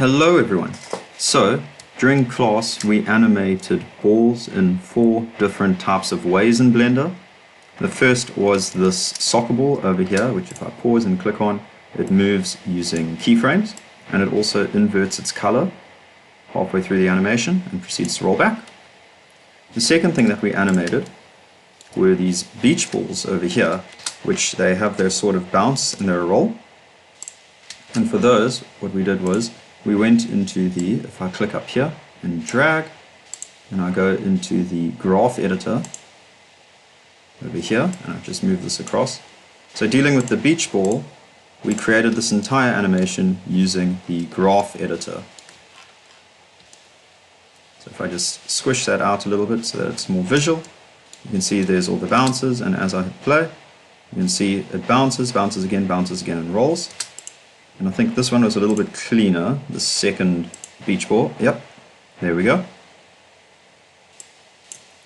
Hello everyone. So during class we animated balls in 4 different types of ways in Blender. The first was this soccer ball over here, which if I pause and click on, it moves using keyframes, and it also inverts its color halfway through the animation and proceeds to roll back. The second thing that we animated were these beach balls over here, which they have their sort of bounce and their roll. And for those, what we did was we went into the, if I click up here and drag, and I go into the graph editor over here, and I just move this across. So dealing with the beach ball, we created this entire animation using the graph editor. So if I just squish that out a little bit so that it's more visual, you can see there's all the bounces, and as I hit play, you can see it bounces, bounces again, and rolls. And I think this one was a little bit cleaner, the second beach ball. Yep, there we go.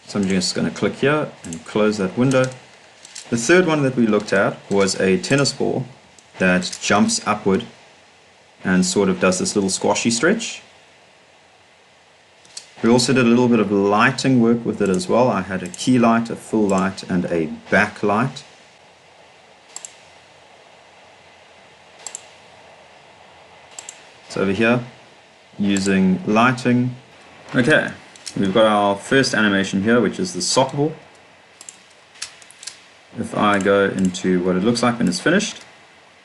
So I'm just going to click here and close that window. The third one that we looked at was a tennis ball that jumps upward and sort of does this little squashy stretch. We also did a little bit of lighting work with it as well. I had a key light, a full light, and a backlight. So over here, using lighting. Okay, we've got our first animation here, which is the soccer ball. If I go into what it looks like when it's finished,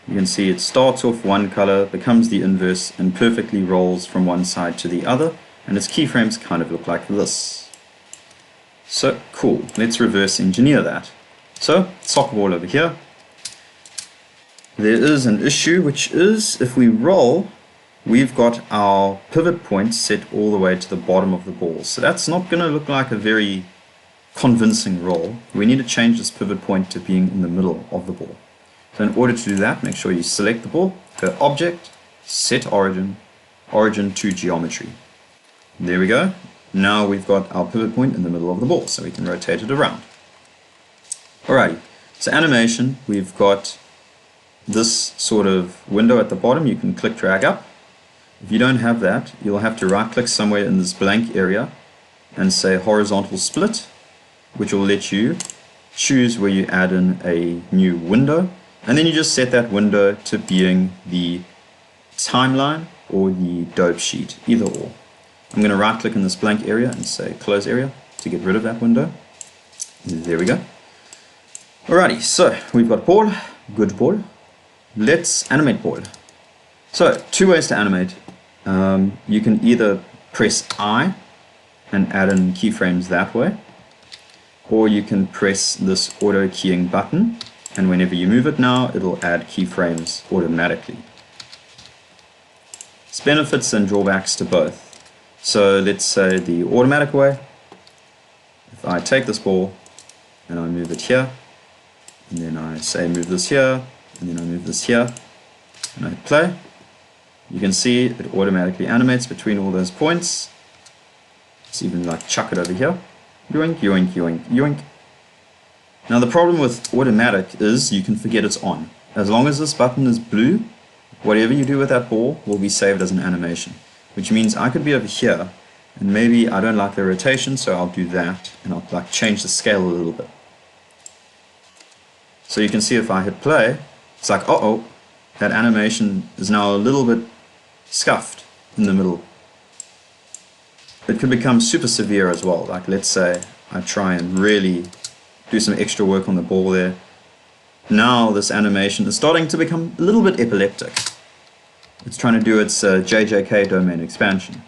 you can see it starts off one color, becomes the inverse, and perfectly rolls from one side to the other, and its keyframes kind of look like this. So cool, let's reverse engineer that. So, soccer ball over here. There is an issue, which is if we roll, we've got our pivot point set all the way to the bottom of the ball. So that's not going to look like a very convincing roll. We need to change this pivot point to being in the middle of the ball. So in order to do that, make sure you select the ball, go Object, Set Origin, Origin to Geometry. There we go. Now we've got our pivot point in the middle of the ball, so we can rotate it around. Alrighty, so animation, we've got this sort of window at the bottom. You can click drag up. If you don't have that, you'll have to right click somewhere in this blank area and say horizontal split, which will let you choose where you add in a new window, and then you just set that window to being the timeline or the dope sheet, either or. I'm going to right click in this blank area and say close area to get rid of that window. There we go. Alrighty, so we've got ball, good ball. Let's animate ball. So, 2 ways to animate. You can either press I and add in keyframes that way, or you can press this auto keying button, and whenever you move it now, it'll add keyframes automatically. There's benefits and drawbacks to both. So let's say the automatic way. If I take this ball and I move it here, and then I say move this here, and then I move this here, and I hit play, you can see it automatically animates between all those points. Let's even like chuck it over here. Yoink, yoink, yoink, yoink. Now the problem with automatic is you can forget it's on. As long as this button is blue, whatever you do with that ball will be saved as an animation. Which means I could be over here, and maybe I don't like the rotation, so I'll do that, and I'll like change the scale a little bit. So you can see if I hit play, it's like, uh-oh, that animation is now a little bit scuffed in the middle. It could become super severe as well. Like let's say I try and really do some extra work on the ball there. Now this animation is starting to become a little bit epileptic. It's trying to do its JJK domain expansion.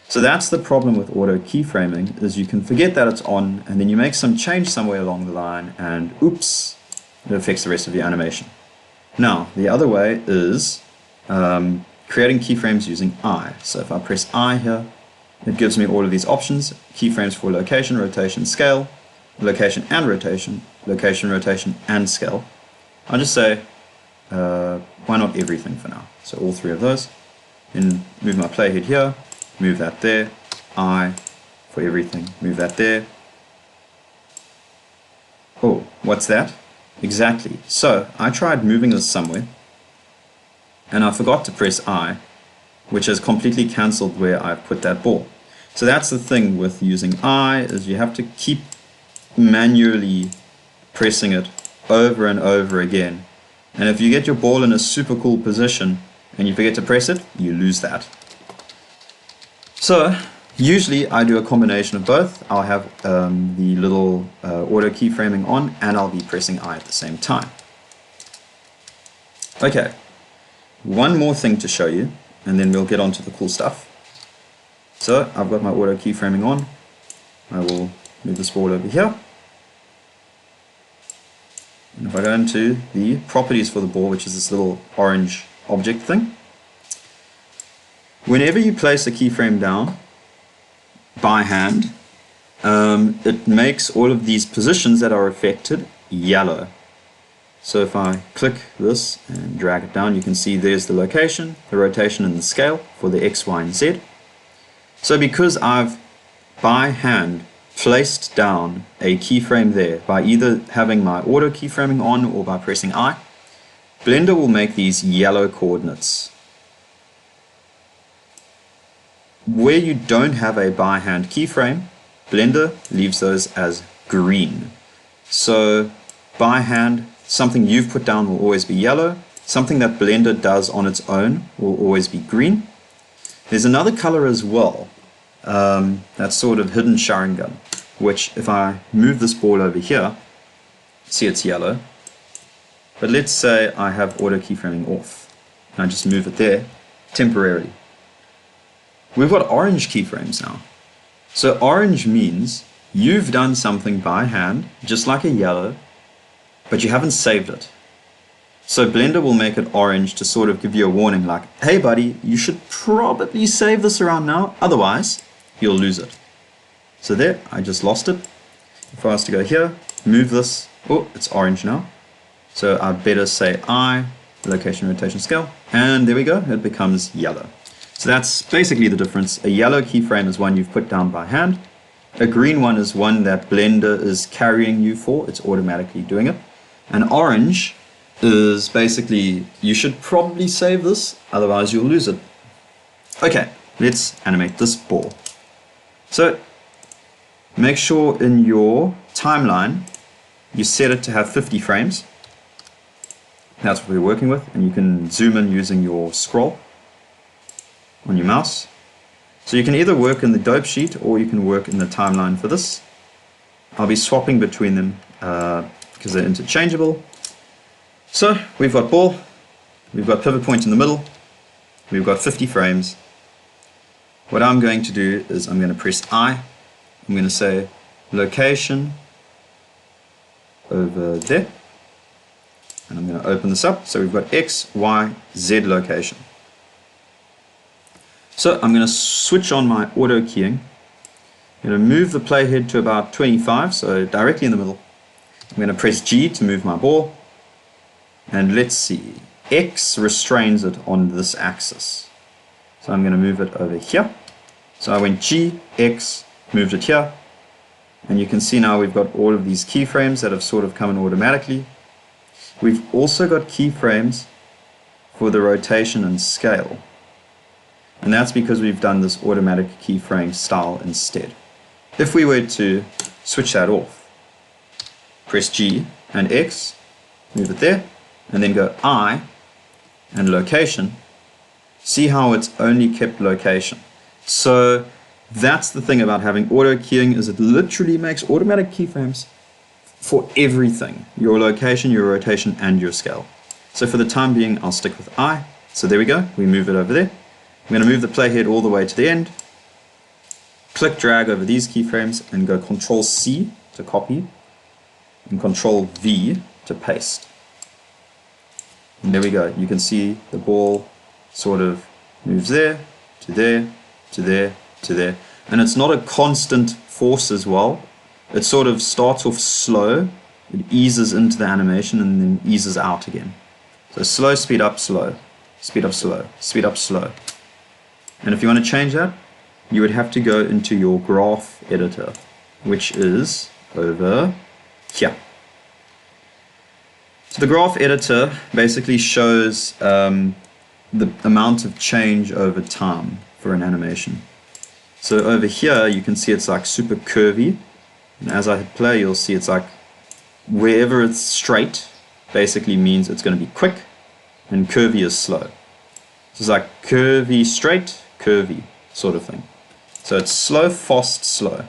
So that's the problem with auto keyframing, is you can forget that it's on, and then you make some change somewhere along the line, and oops, it affects the rest of your animation. Now, the other way is creating keyframes using I. So if I press I here, it gives me all of these options: keyframes for location, rotation, scale, location and rotation, rotation and scale. I'll just say, why not everything for now? So all 3 of those. Then move my playhead here, move that there, I for everything, move that there. Oh, what's that? Exactly. So I tried moving this somewhere, and I forgot to press I, which has completely cancelled where I've put that ball. So that's the thing with using I, is you have to keep manually pressing it over and over again. And if you get your ball in a super cool position and you forget to press it, you lose that. So usually I do a combination of both. I'll have the little auto keyframing on, and I'll be pressing I at the same time. Okay, one more thing to show you, and then we'll get on to the cool stuff. So I've got my auto keyframing on. I will move this ball over here. And if I go into the properties for the ball, which is this little orange object thing, whenever you place a keyframe down by hand, it makes all of these positions that are affected yellow. So if I click this and drag it down, you can see there's the location, the rotation, and the scale for the X, Y, and Z. So because I've by hand placed down a keyframe there by either having my auto keyframing on or by pressing I, Blender will make these yellow coordinates. Where you don't have a by hand keyframe, Blender leaves those as green. So by hand, something you've put down will always be yellow. Something that Blender does on its own will always be green. There's another color as well, that's sort of hidden Sharingan, which if I move this ball over here, see it's yellow. But let's say I have auto keyframing off, and I just move it there temporarily. We've got orange keyframes now. So orange means you've done something by hand, just like a yellow, but you haven't saved it. So Blender will make it orange to sort of give you a warning like, hey buddy, you should probably save this around now, otherwise you'll lose it. So there, I just lost it. If I was to go here, move this, oh, it's orange now. So I'd better say I, location, rotation, scale, and there we go, it becomes yellow. So that's basically the difference. A yellow keyframe is one you've put down by hand. A green one is one that Blender is carrying you for, it's automatically doing it. And orange is basically, you should probably save this, otherwise you'll lose it. Okay, let's animate this ball. So make sure in your timeline you set it to have 50 frames. That's what we're working with, and you can zoom in using your scroll on your mouse. So you can either work in the dope sheet or you can work in the timeline for this. I'll be swapping between them because they're interchangeable. So we've got ball, we've got pivot point in the middle, we've got 50 frames. What I'm going to do is I'm going to press I. I'm going to say location over there, and I'm going to open this up. So we've got X, Y, Z location. So I'm going to switch on my auto keying. I'm going to move the playhead to about 25, so directly in the middle. I'm going to press G to move my ball. And let's see, X restrains it on this axis. So I'm going to move it over here. So I went G, X, moved it here. And you can see now we've got all of these keyframes that have sort of come in automatically. We've also got keyframes for the rotation and scale. And that's because we've done this automatic keyframe style instead. If we were to switch that off, press G and X, move it there, and then go I and location, see how it's only kept location. So that's the thing about having auto keying, is it literally makes automatic keyframes for everything, your location, your rotation, and your scale. So for the time being, I'll stick with I. So there we go, we move it over there. I'm going to move the playhead all the way to the end, click drag over these keyframes, and go Control C to copy, and Control V to paste. And there we go, you can see the ball sort of moves there, to there, to there, to there. And it's not a constant force as well. It sort of starts off slow, it eases into the animation, and then eases out again. So slow, speed up, slow, speed up, slow, speed up, slow. And if you want to change that, you would have to go into your graph editor, which is over here. So the graph editor basically shows the the amount of change over time for an animation. So over here you can see it's like super curvy, and as I hit play you'll see it's like wherever it's straight basically means it's going to be quick, and curvy is slow. So it's like curvy, straight, curvy sort of thing. So it's slow, fast, slow.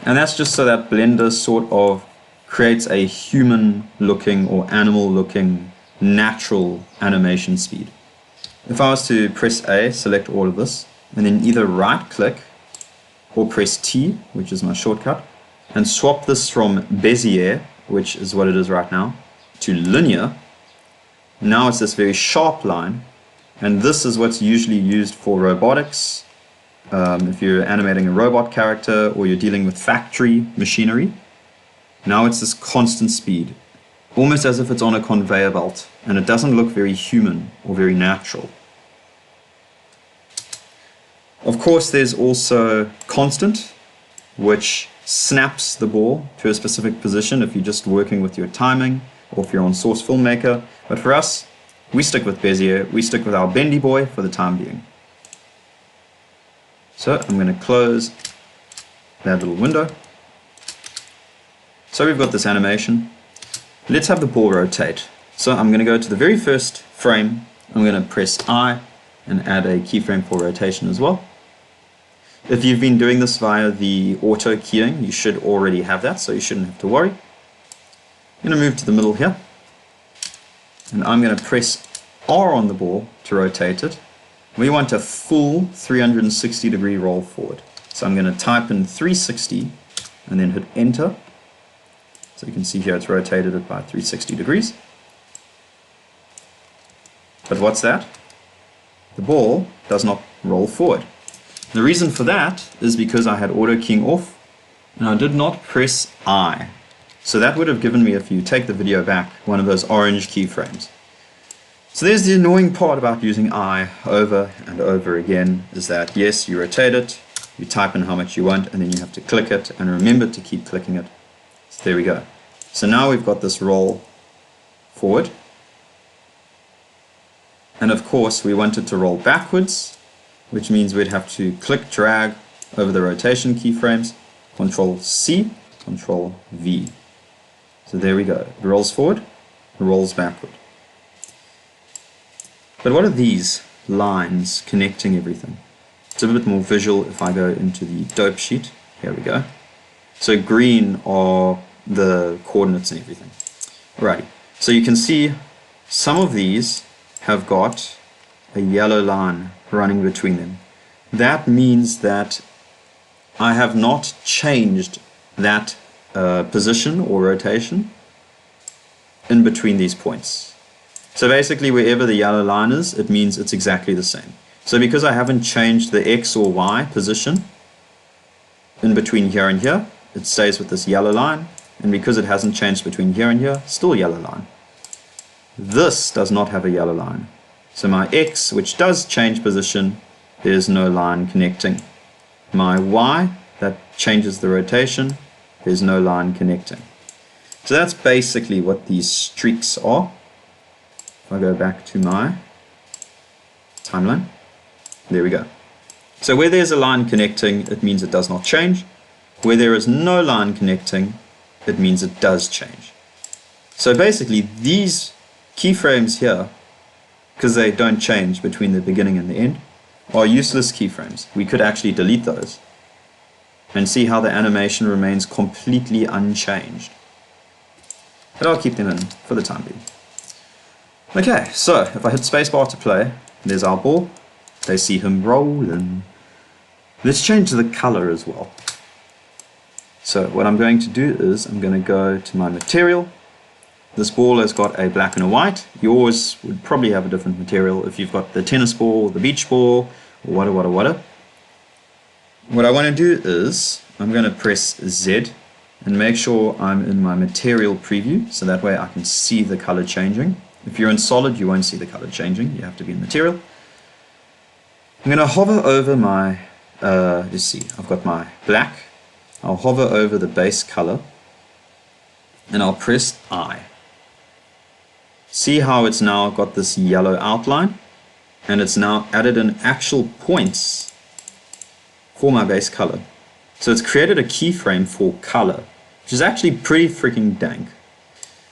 And that's just so that Blender sort of creates a human looking or animal looking natural animation speed. If I was to press A, select all of this, and then either right click or press T, which is my shortcut, and swap this from Bezier, which is what it is right now, to linear, now it's this very sharp line, and this is what's usually used for robotics. If you're animating a robot character or you're dealing with factory machinery, now it's this constant speed, almost as if it's on a conveyor belt, and it doesn't look very human or very natural. Of course, there's also constant, which snaps the ball to a specific position if you're just working with your timing or if you're on Source Filmmaker. But for us, we stick with Bezier, we stick with our bendy boy for the time being. So I'm going to close that little window. So we've got this animation. Let's have the ball rotate. So I'm going to go to the very first frame, I'm going to press I and add a keyframe for rotation as well. If you've been doing this via the auto keying, you should already have that, so you shouldn't have to worry. I'm going to move to the middle here, and I'm going to press R on the ball to rotate it. We want a full 360-degree roll forward. So I'm going to type in 360 and then hit enter. So you can see here it's rotated it by 360 degrees. But what's that? The ball does not roll forward. The reason for that is because I had auto keying off and I did not press I. So that would have given me, if you take the video back, one of those orange keyframes. So there's the annoying part about using I over and over again, is that yes, you rotate it, you type in how much you want, and then you have to click it and remember to keep clicking it. So there we go. So now we've got this roll forward. And of course we want it to roll backwards, which means we'd have to click drag over the rotation keyframes, Control C, Control V. So there we go. It rolls forward, it rolls backward. But what are these lines connecting everything? It's a bit more visual if I go into the dope sheet. Here we go. So green are the coordinates and everything. Alrighty. So you can see some of these have got a yellow line running between them. That means that I have not changed that position or rotation in between these points. So basically wherever the yellow line is, it means it's exactly the same. So because I haven't changed the X or Y position in between here and here, it stays with this yellow line, and because it hasn't changed between here and here, still yellow line. This does not have a yellow line. So my X, which does change position, there's no line connecting. My Y, that changes the rotation, there's no line connecting. So that's basically what these streaks are. If I go back to my timeline, there we go. So where there's a line connecting, it means it does not change. Where there is no line connecting, it means it does change. So basically these keyframes here, because they don't change between the beginning and the end, are useless keyframes. We could actually delete those and see how the animation remains completely unchanged. But I'll keep them in for the time being. Okay, so if I hit spacebar to play, there's our ball. They see him rolling. Let's change the color as well. So what I'm going to do is I'm going to go to my material. This ball has got a black and a white. Yours would probably have a different material if you've got the tennis ball, the beach ball, or whatever. What I want to do is I'm going to press Z and make sure I'm in my material preview, so that way I can see the color changing. If you're in solid, you won't see the color changing. You have to be in material. I'm going to hover over my, let's see, I've got my black. I'll hover over the base color and I'll press I. See how it's now got this yellow outline? and it's now added in actual points for my base color. So it's created a keyframe for color, which is actually pretty freaking dank.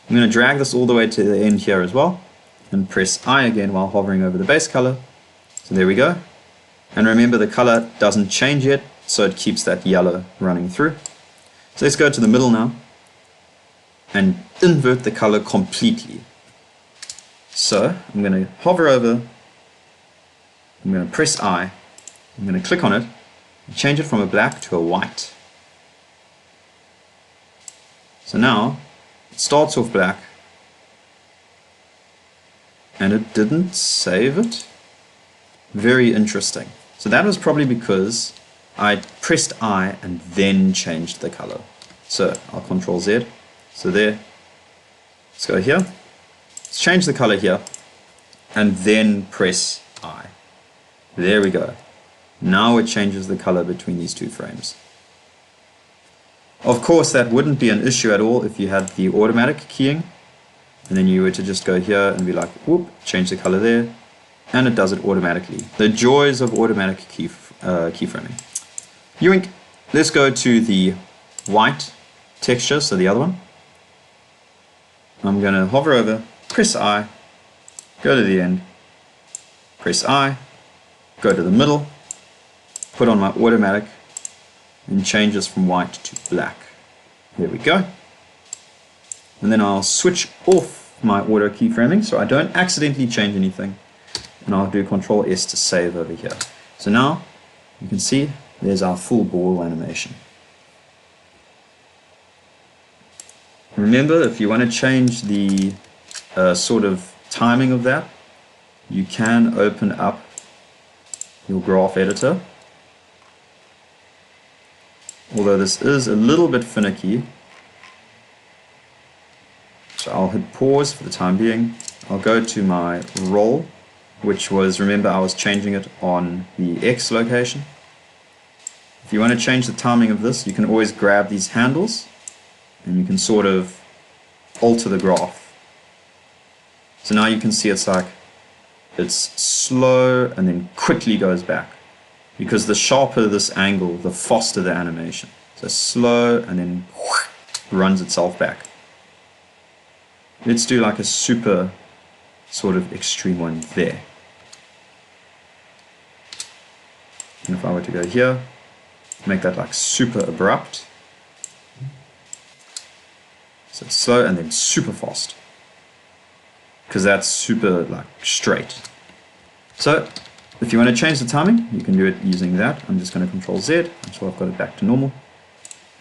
I'm going to drag this all the way to the end here as well, and press I again while hovering over the base color. So there we go. And remember, the color doesn't change yet, so it keeps that yellow running through. So let's go to the middle now and invert the color completely. So I'm going to hover over, I'm going to press I, I'm going to click on it, and change it from a black to a white. So now it starts off black, and it didn't save it. Very interesting. So that was probably because I pressed I and then changed the color. So I'll Control Z. So there. Let's go here. Let's change the color here and then press I. There we go. Now it changes the color between these two frames. Of course, that wouldn't be an issue at all if you had the automatic keying, and then you were to just go here and be like, whoop, change the color there, and it does it automatically. The joys of automatic keyframing. Yoink. Let's go to the white texture, so the other one. I'm going to hover over, press I, go to the end, press I, go to the middle, put on my automatic, and change this from white to black. There we go. And then I'll switch off my auto keyframing so I don't accidentally change anything. And I'll do Control S to save over here. So now you can see there's our full ball animation. Remember, if you want to change the sort of timing of that, you can open up your graph editor. Although this is a little bit finicky, so I'll hit pause for the time being. I'll go to my roll, which was, remember, I was changing it on the X location. If you want to change the timing of this, you can always grab these handles and you can sort of alter the graph. So now you can see it's like it's slow and then quickly goes back, because the sharper this angle, the faster the animation. So slow and then runs itself back. Let's do like a super sort of extreme one there. And if I were to go here, make that like super abrupt. So it's slow and then super fast, because that's super like straight. So if you want to change the timing, you can do it using that. I'm just going to Control Z until I've got it back to normal.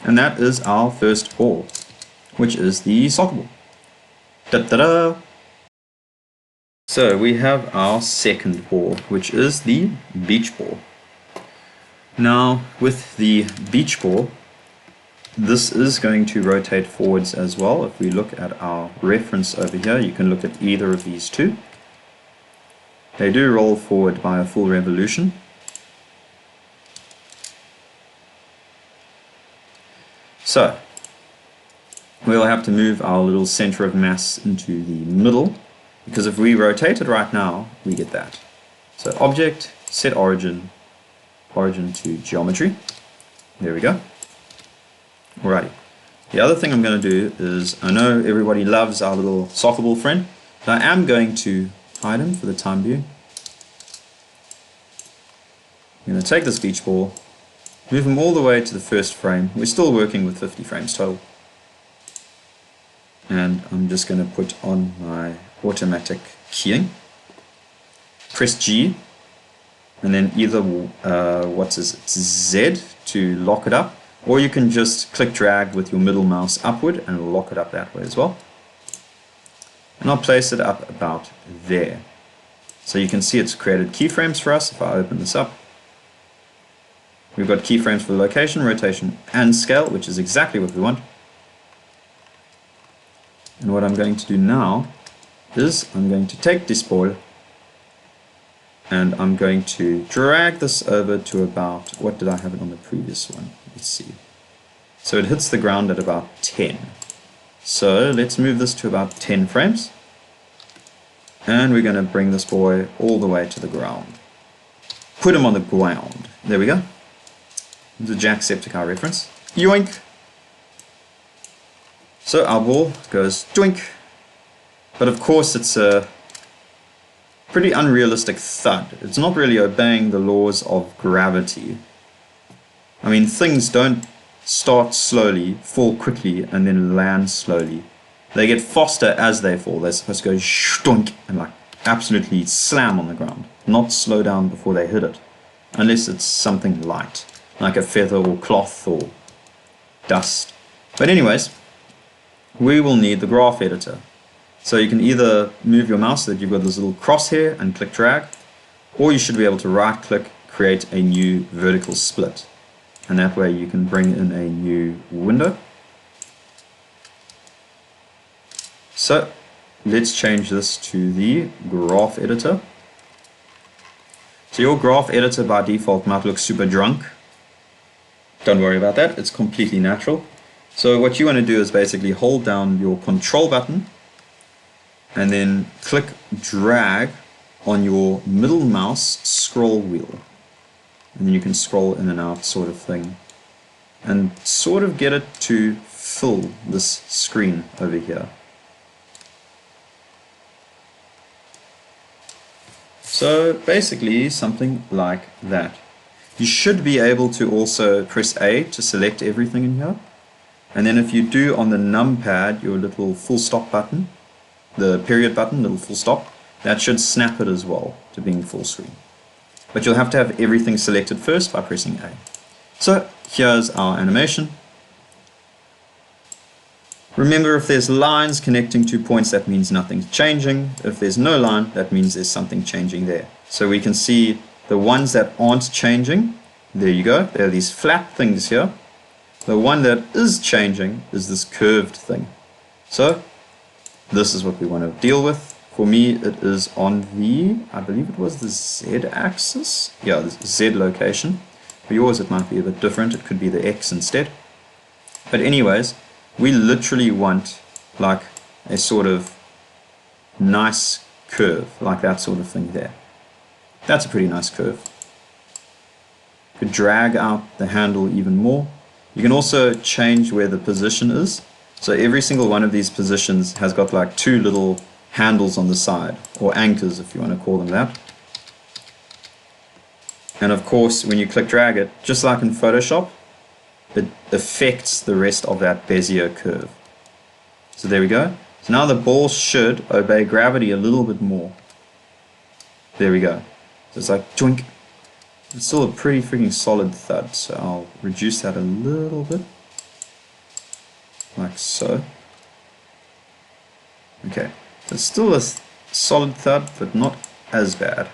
And that is our first ball, which is the soccer ball. Da-da-da! So we have our second ball, which is the beach ball. Now with the beach ball, this is going to rotate forwards as well. If we look at our reference over here, you can look at either of these two. They do roll forward by a full revolution. So we'll have to move our little center of mass into the middle, because if we rotate it right now, we get that. So object, set origin, origin to geometry. There we go. Alrighty. The other thing I'm going to do is, I know everybody loves our little soccer ball friend, but I am going to hide him for the time being. I'm going to take this beach ball, move him all the way to the first frame. We're still working with 50 frames total. And I'm just going to put on my automatic keying. Press G, and then either Z to lock it up, or you can just click drag with your middle mouse upward and it'll lock it up that way as well. And I'll place it up about there. So you can see it's created keyframes for us. If I open this up, we've got keyframes for location, rotation, and scale, which is exactly what we want. And what I'm going to do now is I'm going to take this ball and I'm going to drag this over to about, what did I have it on the previous one? Let's see. So it hits the ground at about 10. So let's move this to about 10 frames. And we're going to bring this boy all the way to the ground. Put him on the ground. There we go. The Jacksepticeye reference. Yoink! So our ball goes doink. But of course it's a pretty unrealistic thud. It's not really obeying the laws of gravity. I mean, things don't start slowly, fall quickly, and then land slowly. They get faster as they fall. They're supposed to go shtunk and like absolutely slam on the ground, not slow down before they hit it, unless it's something light, like a feather or cloth or dust. But anyways, we will need the graph editor. So you can either move your mouse so that you've got this little crosshair and click drag, or you should be able to right click, create a new vertical split. And that way you can bring in a new window. So let's change this to the graph editor. So your graph editor by default might look super drunk. Don't worry about that, it's completely natural. So what you want to do is basically hold down your control button and then click drag on your middle mouse scroll wheel. And then you can scroll in and out sort of thing. And sort of get it to fill this screen over here. So basically something like that. You should be able to also press A to select everything in here. And then if you do on the numpad your little full stop button, the period button, little full stop, that should snap it as well to being full screen. But you'll have to have everything selected first by pressing A. So here's our animation. Remember, if there's lines connecting two points, that means nothing's changing. If there's no line, that means there's something changing there. So we can see the ones that aren't changing. There you go. There are these flat things here. The one that is changing is this curved thing. So this is what we want to deal with. For me, it is on the, I believe it was the Z axis. Yeah, the Z location. For yours, it might be a bit different. It could be the X instead. But anyways, we literally want like a sort of nice curve, like that sort of thing there. That's a pretty nice curve. You could drag out the handle even more. You can also change where the position is. So every single one of these positions has got like two little handles on the side, or anchors if you want to call them that. And of course, when you click drag it, just like in Photoshop, it affects the rest of that Bezier curve. So there we go. So now the ball should obey gravity a little bit more. There we go. So it's like joink. It's still a pretty freaking solid thud, so I'll reduce that a little bit. Like so. Okay. So it's still a solid thud, but not as bad.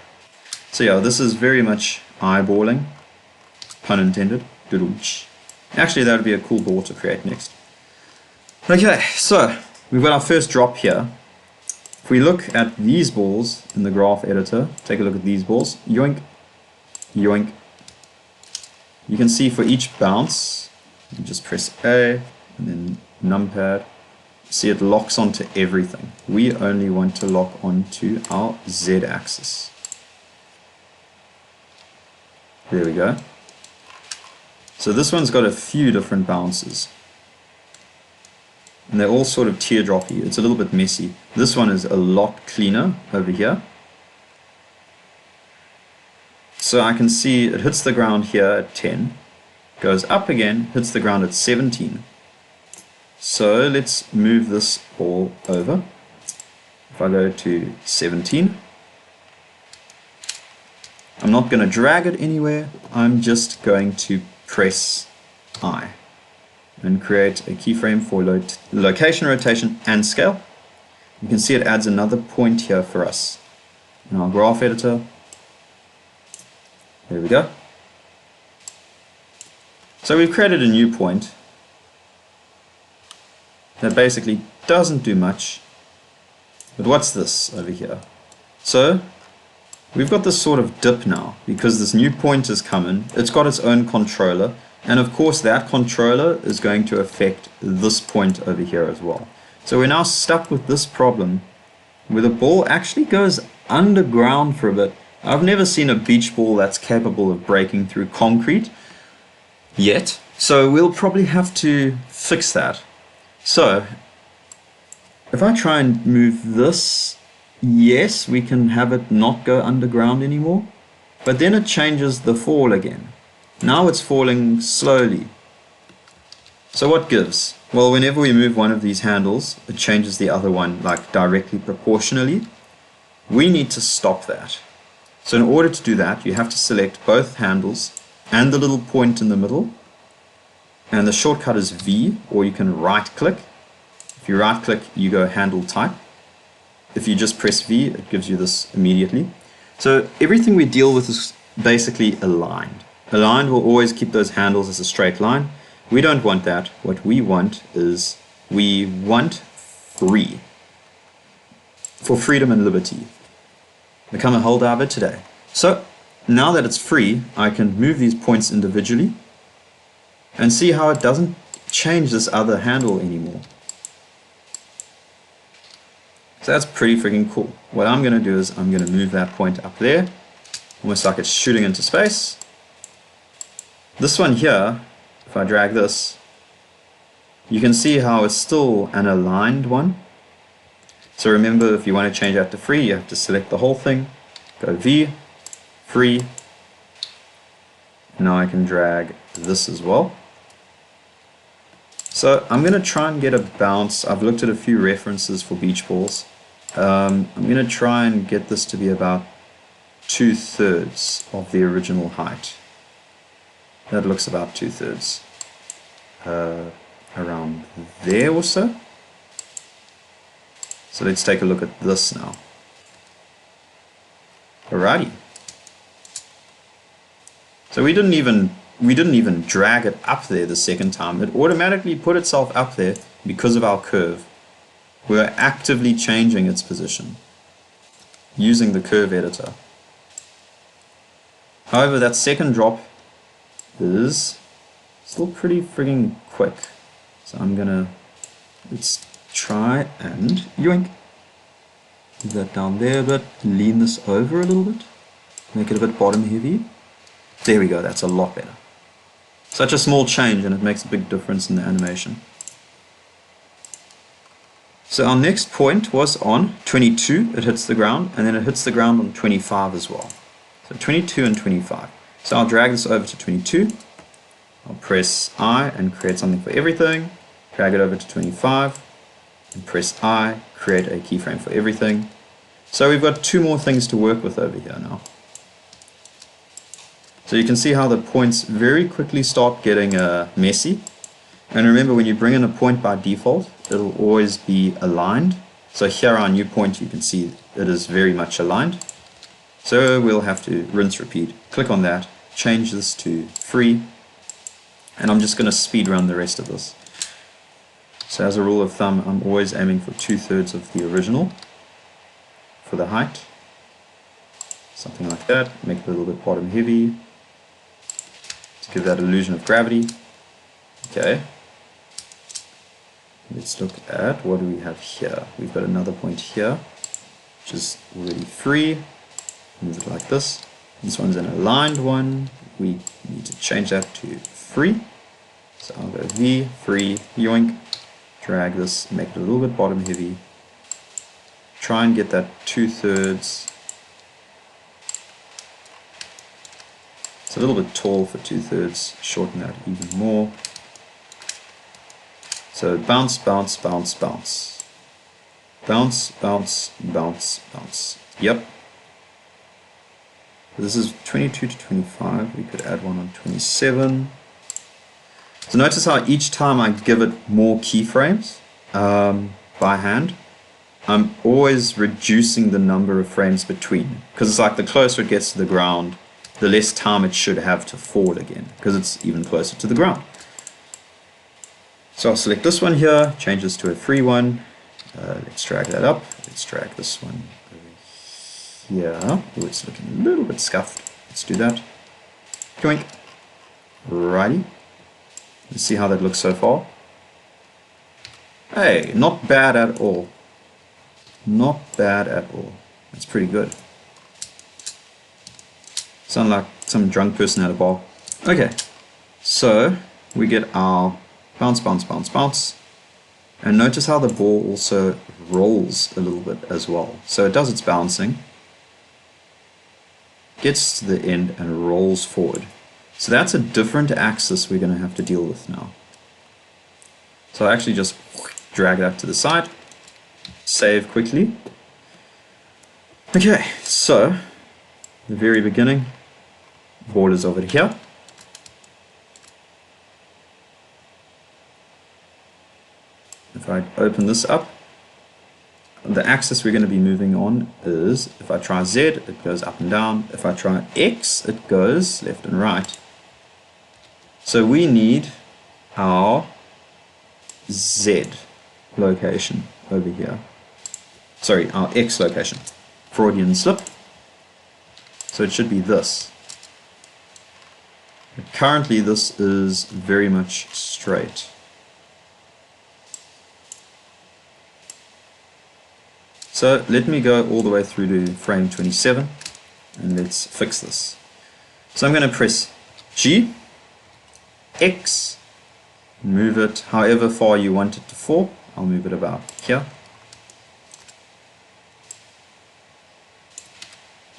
So yeah, this is very much eyeballing. Pun intended. Actually, that would be a cool ball to create next. Okay, so we've got our first drop here. If we look at these balls in the graph editor, take a look at these balls. Yoink, yoink. You can see for each bounce, you just press A and then numpad. See, it locks onto everything. We only want to lock onto our Z axis. There we go. So this one's got a few different bounces. And they're all sort of teardroppy. It's a little bit messy. This one is a lot cleaner over here. So I can see it hits the ground here at 10, goes up again, hits the ground at 17. So let's move this ball over. If I go to 17, I'm not going to drag it anywhere. I'm just going to press I and create a keyframe for location, rotation, and scale. You can see it adds another point here for us in our graph editor. There we go. So we've created a new point that basically doesn't do much. But what's this over here? So we've got this sort of dip now because this new point has come in. It's got its own controller, and of course that controller is going to affect this point over here as well. So we're now stuck with this problem where the ball actually goes underground for a bit. I've never seen a beach ball that's capable of breaking through concrete yet, so we'll probably have to fix that. So if I try and move this, yes, we can have it not go underground anymore, but then it changes the fall again. Now it's falling slowly. So what gives? Well, whenever we move one of these handles, it changes the other one like directly proportionally. We need to stop that. So in order to do that, you have to select both handles and the little point in the middle. And the shortcut is V, or you can right click. If you right click, you go handle type. If you just press V, it gives you this immediately. So everything we deal with is basically aligned. Aligned will always keep those handles as a straight line. We don't want that. What we want is, we want free. For freedom and liberty. Become a hole diver today. So now that it's free, I can move these points individually and see how it doesn't change this other handle anymore. So that's pretty freaking cool. What I'm going to do is I'm going to move that point up there, almost like it's shooting into space. This one here, if I drag this, you can see how it's still an aligned one. So remember, if you want to change that to free, you have to select the whole thing, go V, free. Now I can drag this as well. So I'm going to try and get a bounce. I've looked at a few references for beach balls. I'm going to try and get this to be about 2/3 of the original height. That looks about 2/3. Around there or so. So let's take a look at this now. Alrighty. So we didn't even drag it up there the second time. It automatically put itself up there because of our curve. We're actively changing its position using the curve editor. However, that second drop is still pretty frigging quick. So let's try and yoink. Move that down there a bit, lean this over a little bit, make it a bit bottom heavy. There we go, that's a lot better. Such a small change and it makes a big difference in the animation. So our next point was on 22, it hits the ground, and then it hits the ground on 25 as well. So 22 and 25. So I'll drag this over to 22, I'll press I and create something for everything, drag it over to 25, and press I, create a keyframe for everything. So we've got two more things to work with over here now. So you can see how the points very quickly start getting messy. And remember, when you bring in a point by default, it'll always be aligned. So here our new point, you can see it is very much aligned. So we'll have to rinse, repeat, click on that, change this to free, and I'm just going to speed run the rest of this. So as a rule of thumb, I'm always aiming for 2/3 of the original for the height. Something like that, make it a little bit bottom heavy, to give that illusion of gravity. Okay. Let's look at what do we have here. We've got another point here, which is already free. Move it like this. This one's an aligned one. We need to change that to free. So I'll go V, free, yoink. Drag this, make it a little bit bottom heavy. Try and get that 2/3. It's a little bit tall for 2/3. Shorten that even more. So bounce, bounce, bounce, bounce. Bounce, bounce, bounce, bounce. Yep. This is 22 to 25. We could add one on 27. So notice how each time I give it more keyframes by hand, I'm always reducing the number of frames between. Because it's like the closer it gets to the ground, the less time it should have to fall again, because it's even closer to the ground. So I'll select this one here, change this to a free one. Let's drag that up. Let's drag this one over here. Oh, it's looking a little bit scuffed. Let's do that. Doink. Righty. Let's see how that looks so far. Hey, not bad at all. Not bad at all. That's pretty good. Sound like some drunk person at a bar. Okay, so we get our bounce, bounce, bounce, bounce. And notice how the ball also rolls a little bit as well. So it does its bouncing, gets to the end and rolls forward. So that's a different axis we're going to have to deal with now. So I actually just drag that to the side, save quickly. Okay, so the very beginning, borders over here. If I open this up, the axis we're going to be moving on is, if I try Z, it goes up and down. If I try X, it goes left and right. So we need our Z location over here. Sorry, our X location. Freudian slip. So it should be this. But currently this is very much straight. So let me go all the way through to frame 27 and let's fix this. So I'm going to press G, X, move it however far you want it to fall. I'll move it about here.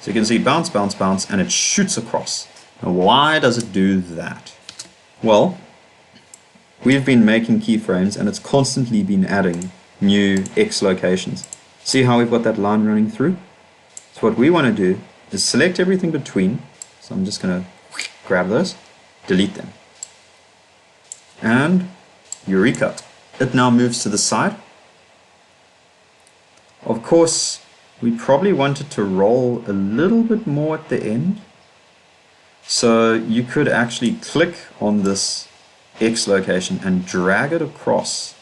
So you can see bounce, bounce, bounce, and it shoots across. Now why does it do that? Well, we've been making keyframes and it's constantly been adding new X locations. See how we've got that line running through? So what we want to do is select everything between. So I'm just going to grab those, delete them. And eureka! It now moves to the side. Of course, we probably want it to roll a little bit more at the end. So you could actually click on this X location and drag it across.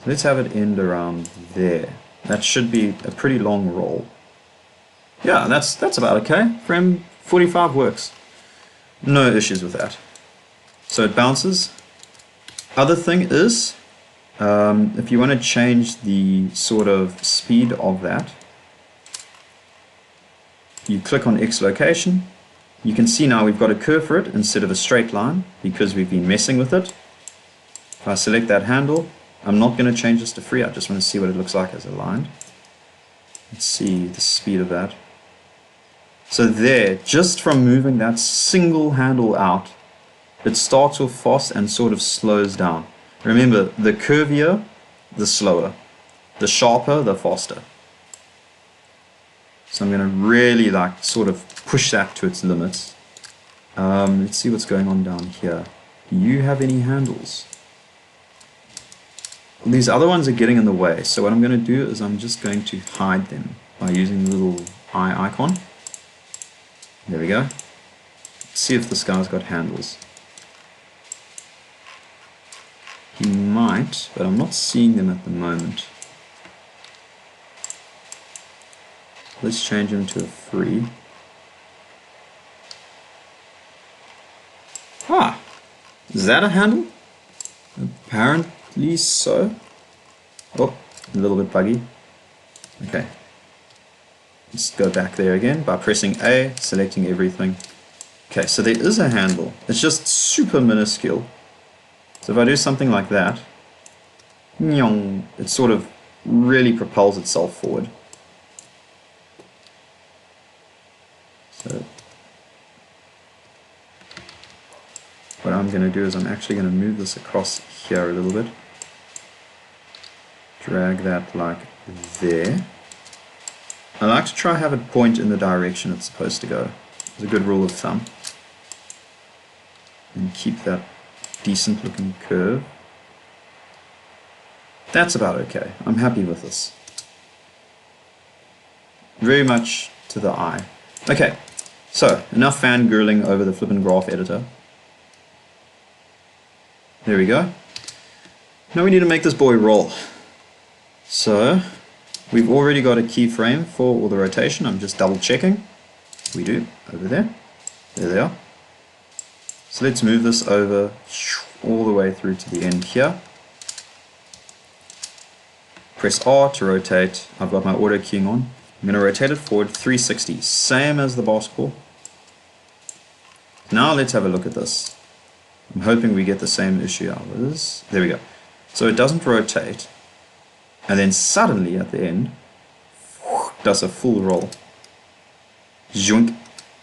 Let's have it end around there. That should be a pretty long roll. Yeah, that's about okay. Frame 45 works. No issues with that. So it bounces. Other thing is, if you want to change the sort of speed of that, you click on X location. You can see now we've got a curve for it instead of a straight line because we've been messing with it. If I select that handle, I'm not going to change this to free, I just want to see what it looks like as aligned. Let's see the speed of that. So there, just from moving that single handle out, it starts off fast and sort of slows down. Remember, the curvier, the slower. The sharper, the faster. So I'm going to really like sort of push that to its limits. Let's see what's going on down here. Do you have any handles? These other ones are getting in the way, so what I'm going to do is I'm just going to hide them by using the little eye icon. There we go. Let's see if this guy's got handles. He might, but I'm not seeing them at the moment. Let's change him to a free. Ah! Is that a handle? Apparently so. Oh, a little bit buggy. Okay. Let's go back there again by pressing A, selecting everything. Okay, so there is a handle. It's just super minuscule. So if I do something like that, it sort of really propels itself forward. So what I'm going to do is I'm actually going to move this across here a little bit. Drag that like there. I like to try have it point in the direction it's supposed to go. It's a good rule of thumb. And keep that decent looking curve. That's about okay. I'm happy with this. Very much to the eye. Okay, so enough fangirling over the flippin' graph editor. There we go. Now we need to make this boy roll. So we've already got a keyframe for all the rotation. I'm just double checking. We do, over there. There they are. So let's move this over all the way through to the end here. Press R to rotate. I've got my auto keying on. I'm going to rotate it forward 360, same as the basketball. Now let's have a look at this. I'm hoping we get the same issue out of this. There we go. So it doesn't rotate, and then suddenly at the end, does a full roll. Zoink.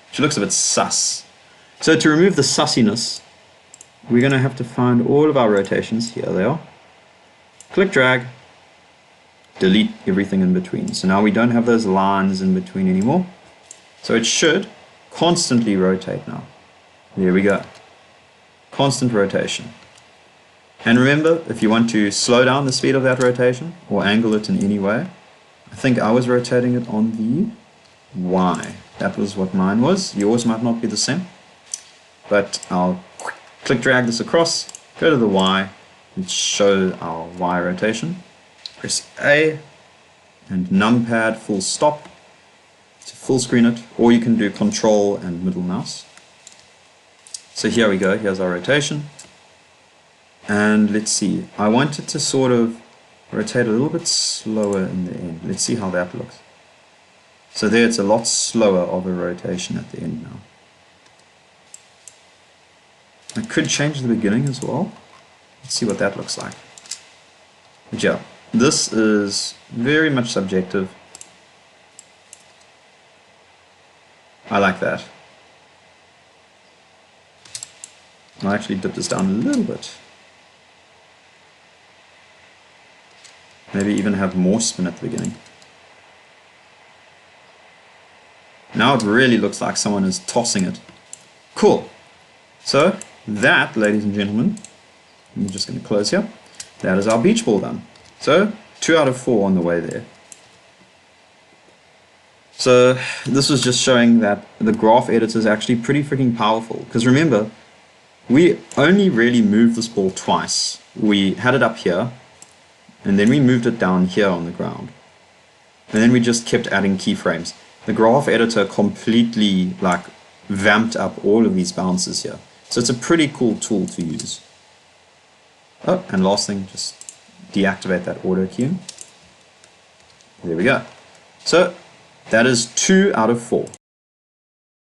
Which looks a bit sus. So to remove the sussiness, we're going to have to find all of our rotations. Here they are. Click, drag, delete everything in between. So now we don't have those lines in between anymore. So it should constantly rotate now. There we go. Constant rotation. And remember, if you want to slow down the speed of that rotation or angle it in any way, I think I was rotating it on the Y. That was what mine was. Yours might not be the same. But I'll click drag this across, go to the Y, and show our Y rotation. Press A and numpad full stop to full screen it, or you can do control and middle mouse. So here we go, here's our rotation. And let's see, I want it to sort of rotate a little bit slower in the end. Let's see how that looks. So there it's a lot slower of a rotation at the end now. I could change the beginning as well. Let's see what that looks like. But yeah, this is very much subjective. I like that. I'll actually dip this down a little bit. Maybe even have more spin at the beginning. Now it really looks like someone is tossing it. Cool. So that, ladies and gentlemen, I'm just going to close here. That is our beach ball done. So 2 out of 4 on the way there. So this was just showing that the graph editor is actually pretty freaking powerful. Because remember, we only really moved this ball twice. We had it up here, and then we moved it down here on the ground. And then we just kept adding keyframes. The graph editor completely vamped up all of these bounces here. So it's a pretty cool tool to use. Oh, and last thing, just deactivate that auto keying. There we go. So that is 2 out of 4.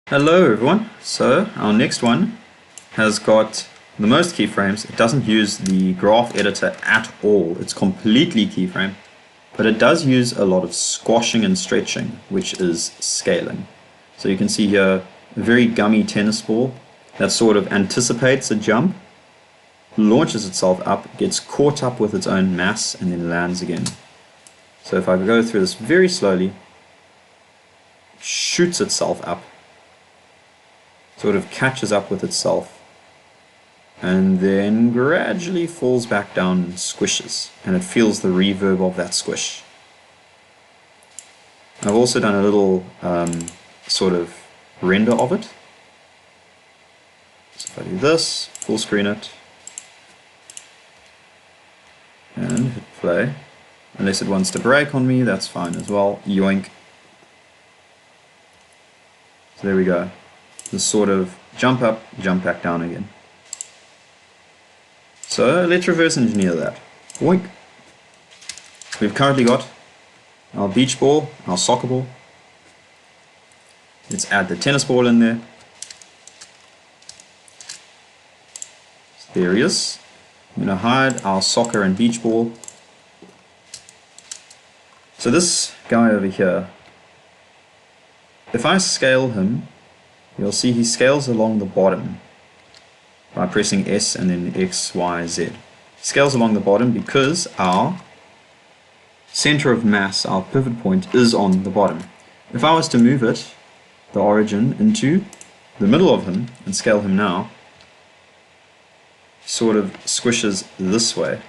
Hello everyone. So our next one has got the most keyframes. It doesn't use the graph editor at all. It's completely keyframe. But it does use a lot of squashing and stretching, which is scaling. So you can see here a very gummy tennis ball that sort of anticipates a jump, launches itself up, gets caught up with its own mass, and then lands again. So if I go through this very slowly, it shoots itself up, sort of catches up with itself, and then gradually falls back down and squishes, and it feels the reverb of that squish. I've also done a little sort of render of it. So if I do this, full screen it, and hit play, unless it wants to break on me, that's fine as well, yoink. So there we go, this sort of jump up, jump back down again. So let's reverse engineer that. Boink. We've currently got our beach ball, our soccer ball. Let's add the tennis ball in there. So there he is. I'm going to hide our soccer and beach ball. So this guy over here, if I scale him, you'll see he scales along the bottom by pressing S and then X, Y, Z. Scales along the bottom because our center of mass, our pivot point, is on the bottom. If I was to move it, the origin, into the middle of him and scale him now, sort of squishes this way.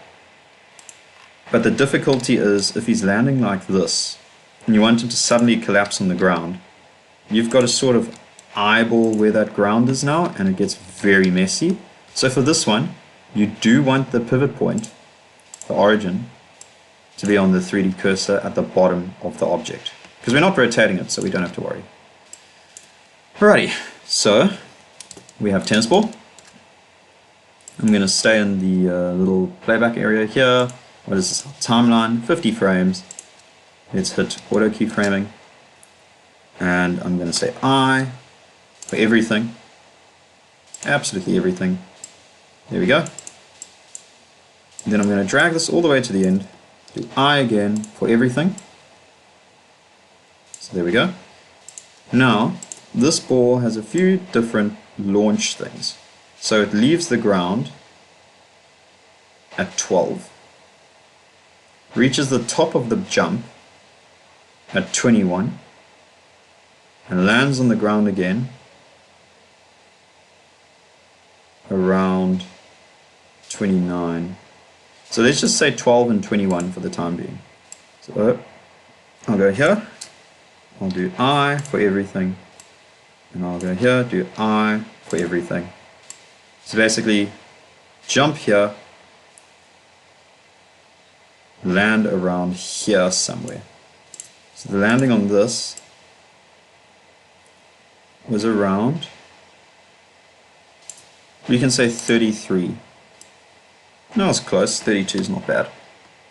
But the difficulty is if he's landing like this and you want him to suddenly collapse on the ground, you've got to sort of eyeball where that ground is now, and it gets very messy. So for this one, you do want the pivot point, the origin, to be on the 3D cursor at the bottom of the object, because we're not rotating it, so we don't have to worry. Alrighty, so we have tennis ball. I'm going to stay in the little playback area here. What is this? Timeline, 50 frames. Let's hit auto keyframing. And I'm going to say I for everything. Absolutely everything. There we go. And then I'm going to drag this all the way to the end. Do I again for everything. So there we go. Now, this ball has a few different launch things. So it leaves the ground at 12. Reaches the top of the jump at 21. And lands on the ground again around 29. So let's just say 12 and 21 for the time being. So I'll go here, I'll do I for everything, and I'll go here, do I for everything. So basically, jump here, land around here somewhere. So the landing on this was around, we can say 33. No, it's close. 32 is not bad.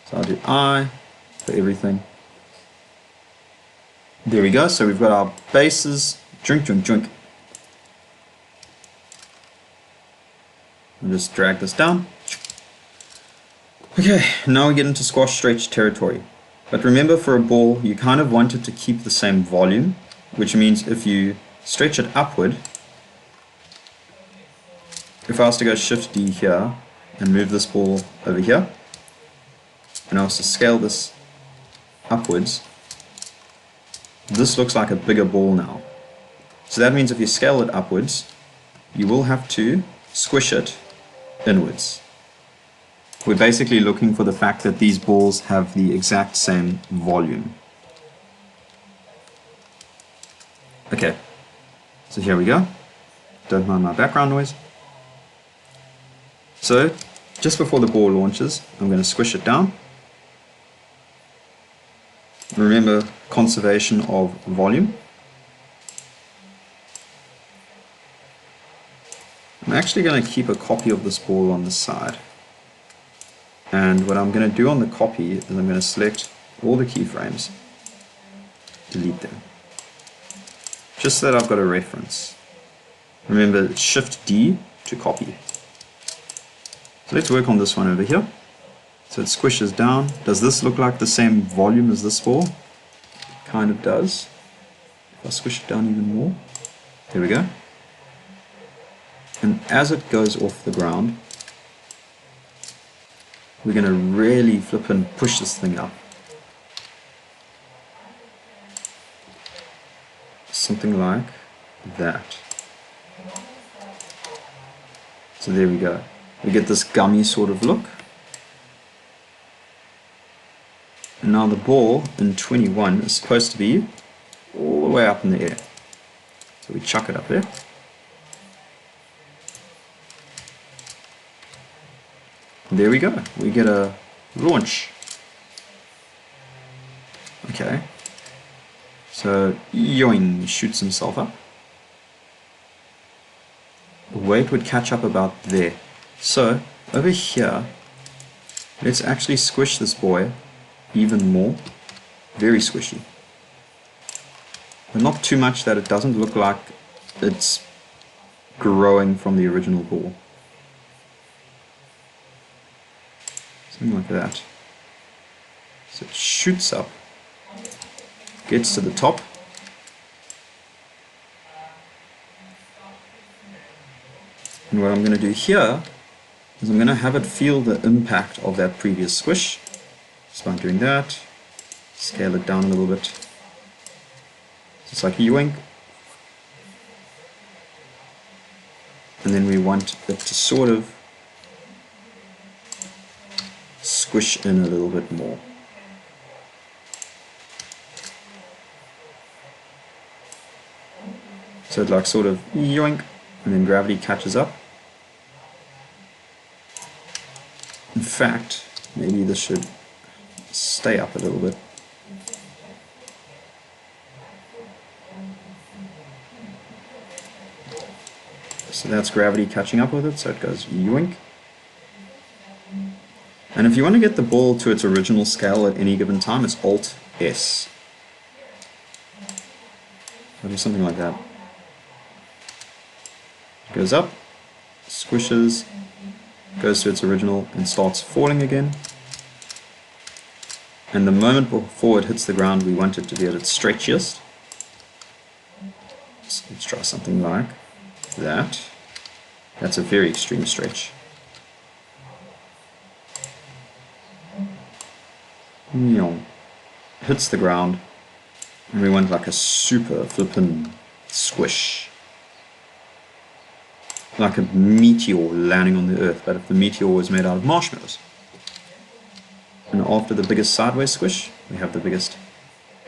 So I'll do I for everything. There we go. So we've got our bases. Drink. I'll just drag this down. Okay, now we get into squash stretch territory. But remember, for a ball, you kind of want it to keep the same volume, which means if you stretch it upward, if I was to go Shift D here, and move this ball over here, and I also scale this upwards, this looks like a bigger ball now. So that means if you scale it upwards, you will have to squish it inwards. We're basically looking for the fact that these balls have the exact same volume. Okay, so here we go. Don't mind my background noise. So, just before the ball launches, I'm going to squish it down. Remember, conservation of volume. I'm actually going to keep a copy of this ball on the side. And what I'm going to do on the copy is I'm going to select all the keyframes, delete them, just so that I've got a reference. Remember, Shift D to copy. So let's work on this one over here. So it squishes down. Does this look like the same volume as this ball? It kind of does. If I squish it down even more, there we go. And as it goes off the ground, we're going to really flip and push this thing up. Something like that. So there we go. We get this gummy sort of look. And now the ball in 21 is supposed to be all the way up in the air. So we chuck it up there. And there we go. We get a launch. Okay. So yoing, shoots himself up. The weight would catch up about there. So over here, let's actually squish this boy even more. Very squishy. But not too much that it doesn't look like it's growing from the original ball. Something like that. So it shoots up, gets to the top, and what I'm going to do here is I'm going to have it feel the impact of that previous squish. Just by doing that, scale it down a little bit. Just like a yoink. And then we want it to sort of squish in a little bit more. So it like sort of yoink, and then gravity catches up. In fact, maybe this should stay up a little bit. So that's gravity catching up with it, so it goes yoink. And if you want to get the ball to its original scale at any given time, it's Alt-S. I'll do something like that. It goes up, squishes, goes to its original, and starts falling again. And the moment before it hits the ground, we want it to be at its stretchiest. So let's try something like that. That's a very extreme stretch. Hits the ground, and we want like a super flippin' squish. Like a meteor landing on the earth, but if the meteor was made out of marshmallows. And after the biggest sideways squish, we have the biggest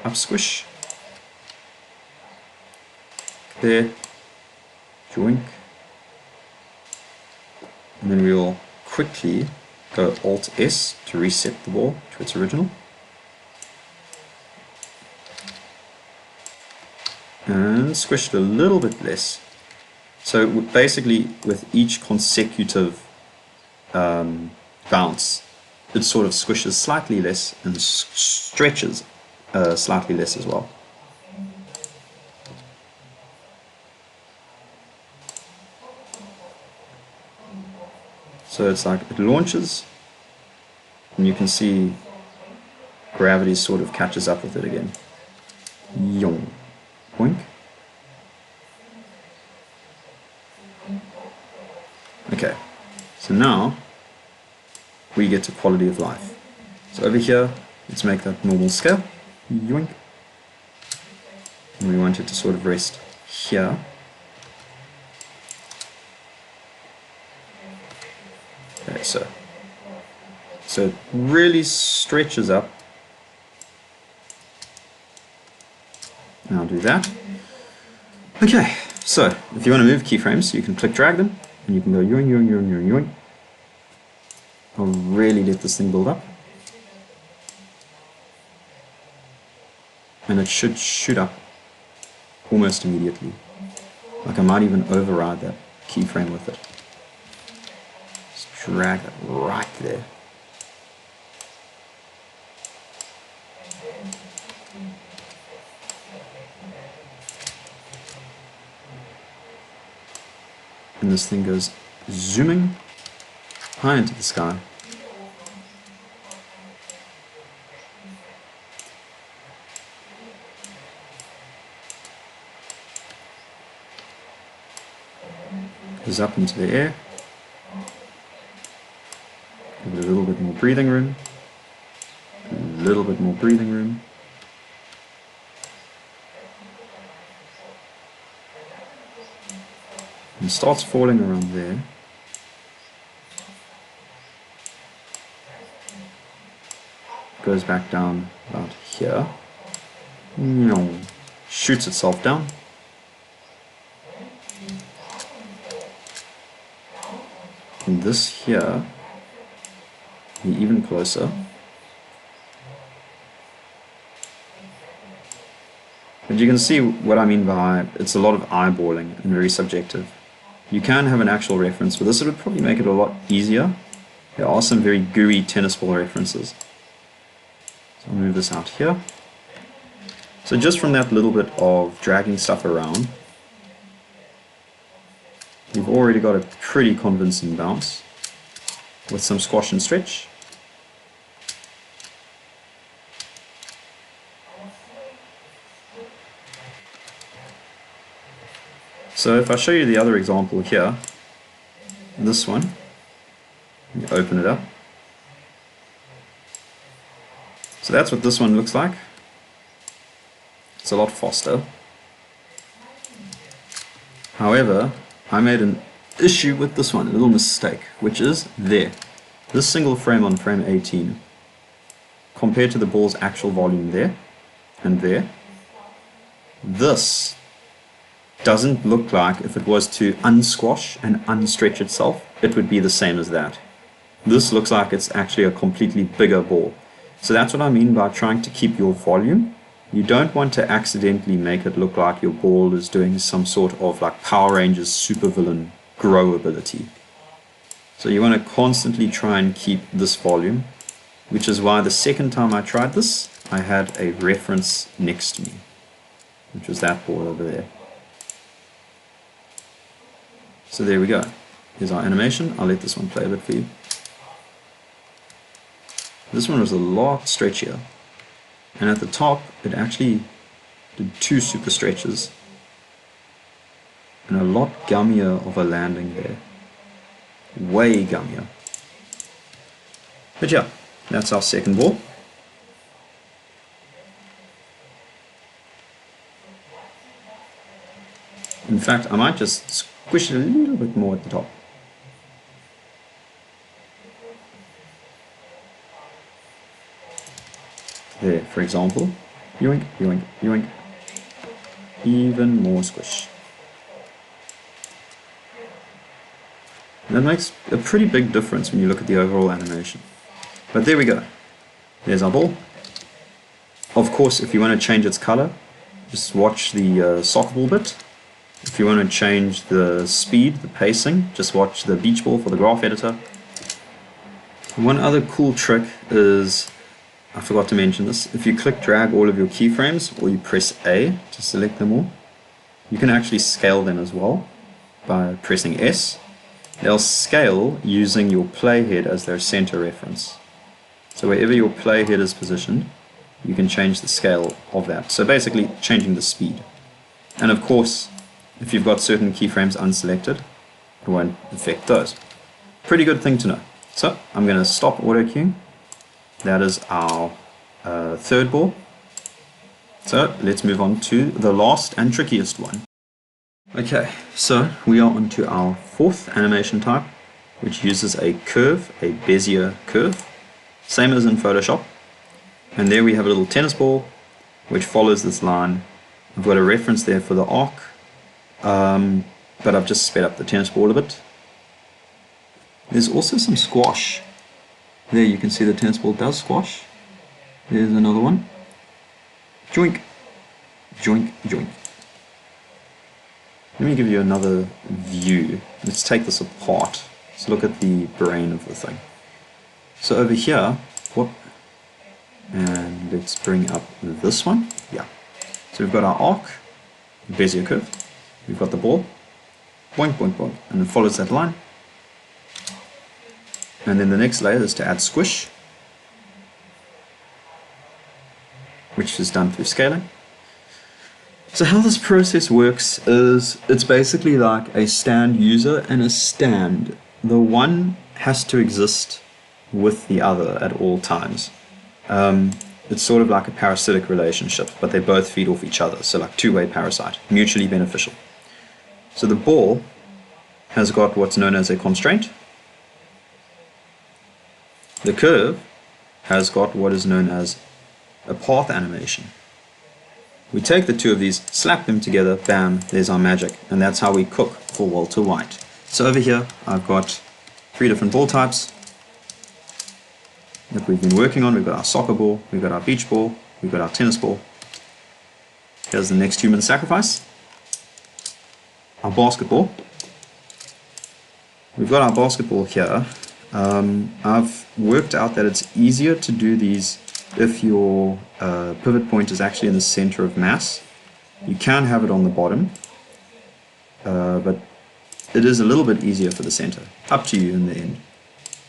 up squish. There. Joink. And then we will quickly go Alt-S to reset the ball to its original. And squish it a little bit less. So basically with each consecutive bounce, it sort of squishes slightly less and stretches slightly less as well. So it's like it launches, and you can see gravity sort of catches up with it again. Yong. Boink. Okay, so now we get to quality of life. So over here, let's make that normal scale. Yoink. And we want it to sort of rest here. Okay, so it really stretches up. And I'll do that. Okay, so if you want to move keyframes, you can click drag them, and you can go yoink, yoink, yoink, yoink, yoink. I'll really let this thing build up. And it should shoot up almost immediately. Like I might even override that keyframe with it. Just drag it right there. And this thing goes zooming high into the sky. Goes up into the air. Give it a little bit more breathing room. A little bit more breathing room. And starts falling around there. Goes back down about here. Shoots itself down. And this here, be even closer. But you can see what I mean by it's a lot of eyeballing and very subjective. You can have an actual reference, but this would probably make it a lot easier. There are some very gooey tennis ball references. So I'll move this out here. So just from that little bit of dragging stuff around, you've already got a pretty convincing bounce with some squash and stretch. So if I show you the other example here, this one, you open it up. So that's what this one looks like. It's a lot faster. However, I made an issue with this one, a little mistake, which is there. This single frame on frame 18, compared to the ball's actual volume there and there, this doesn't look like if it was to unsquash and unstretch itself, it would be the same as that. This looks like it's actually a completely bigger ball. So that's what I mean by trying to keep your volume. You don't want to accidentally make it look like your ball is doing some sort of like Power Rangers supervillain grow ability. So you want to constantly try and keep this volume, which is why the second time I tried this, I had a reference next to me, which was that ball over there. So there we go. Here's our animation. I'll let this one play a bit for you. This one was a lot stretchier. And at the top, it actually did 2 super stretches. And a lot gummier of a landing there. Way gummier. But yeah, that's our second ball. In fact, I might just squish it a little bit more at the top. There, for example. Yoink, yoink, yoink. Even more squish. And that makes a pretty big difference when you look at the overall animation. But there we go. There's our ball. Of course, if you want to change its color, just watch the soccer ball bit. If you want to change the speed, the pacing, just watch the beach ball for the graph editor. One other cool trick is, I forgot to mention this, if you click drag all of your keyframes or you press A to select them all, you can actually scale them as well by pressing S. They'll scale using your playhead as their center reference. So wherever your playhead is positioned, you can change the scale of that. So basically changing the speed. And of course, if you've got certain keyframes unselected, it won't affect those. Pretty good thing to know. So I'm going to stop auto queuing. That is our third ball. So let's move on to the last and trickiest one. Okay, so we are on to our fourth animation type, which uses a curve, a Bezier curve, same as in Photoshop. And there we have a little tennis ball, which follows this line. I've got a reference there for the arc, but I've just sped up the tennis ball a bit. There's also some squash. There you can see the tennis ball does squash. There's another one. Joink, joink, joink. Let me give you another view. Let's take this apart. Let's look at the brain of the thing. So over here, whoop, and let's bring up this one. Yeah. So we've got our arc, Bezier curve. We've got the ball, boink, boink, boink, and it follows that line. And then the next layer is to add squish, which is done through scaling. So how this process works is it's basically like a stand user and a stand. The one has to exist with the other at all times. It's sort of like a parasitic relationship, but they both feed off each other. So like two-way parasite, mutually beneficial. So the ball has got what's known as a constraint. The curve has got what is known as a path animation. We take the two of these, slap them together, bam, there's our magic. And that's how we cook for Walter White. So over here, I've got 3 different ball types that we've been working on. We've got our soccer ball, we've got our beach ball, we've got our tennis ball. Here's the next human sacrifice. Our basketball. We've got our basketball here. I've worked out that it's easier to do these if your pivot point is actually in the center of mass. You can have it on the bottom, but it is a little bit easier for the center. Up to you in the end.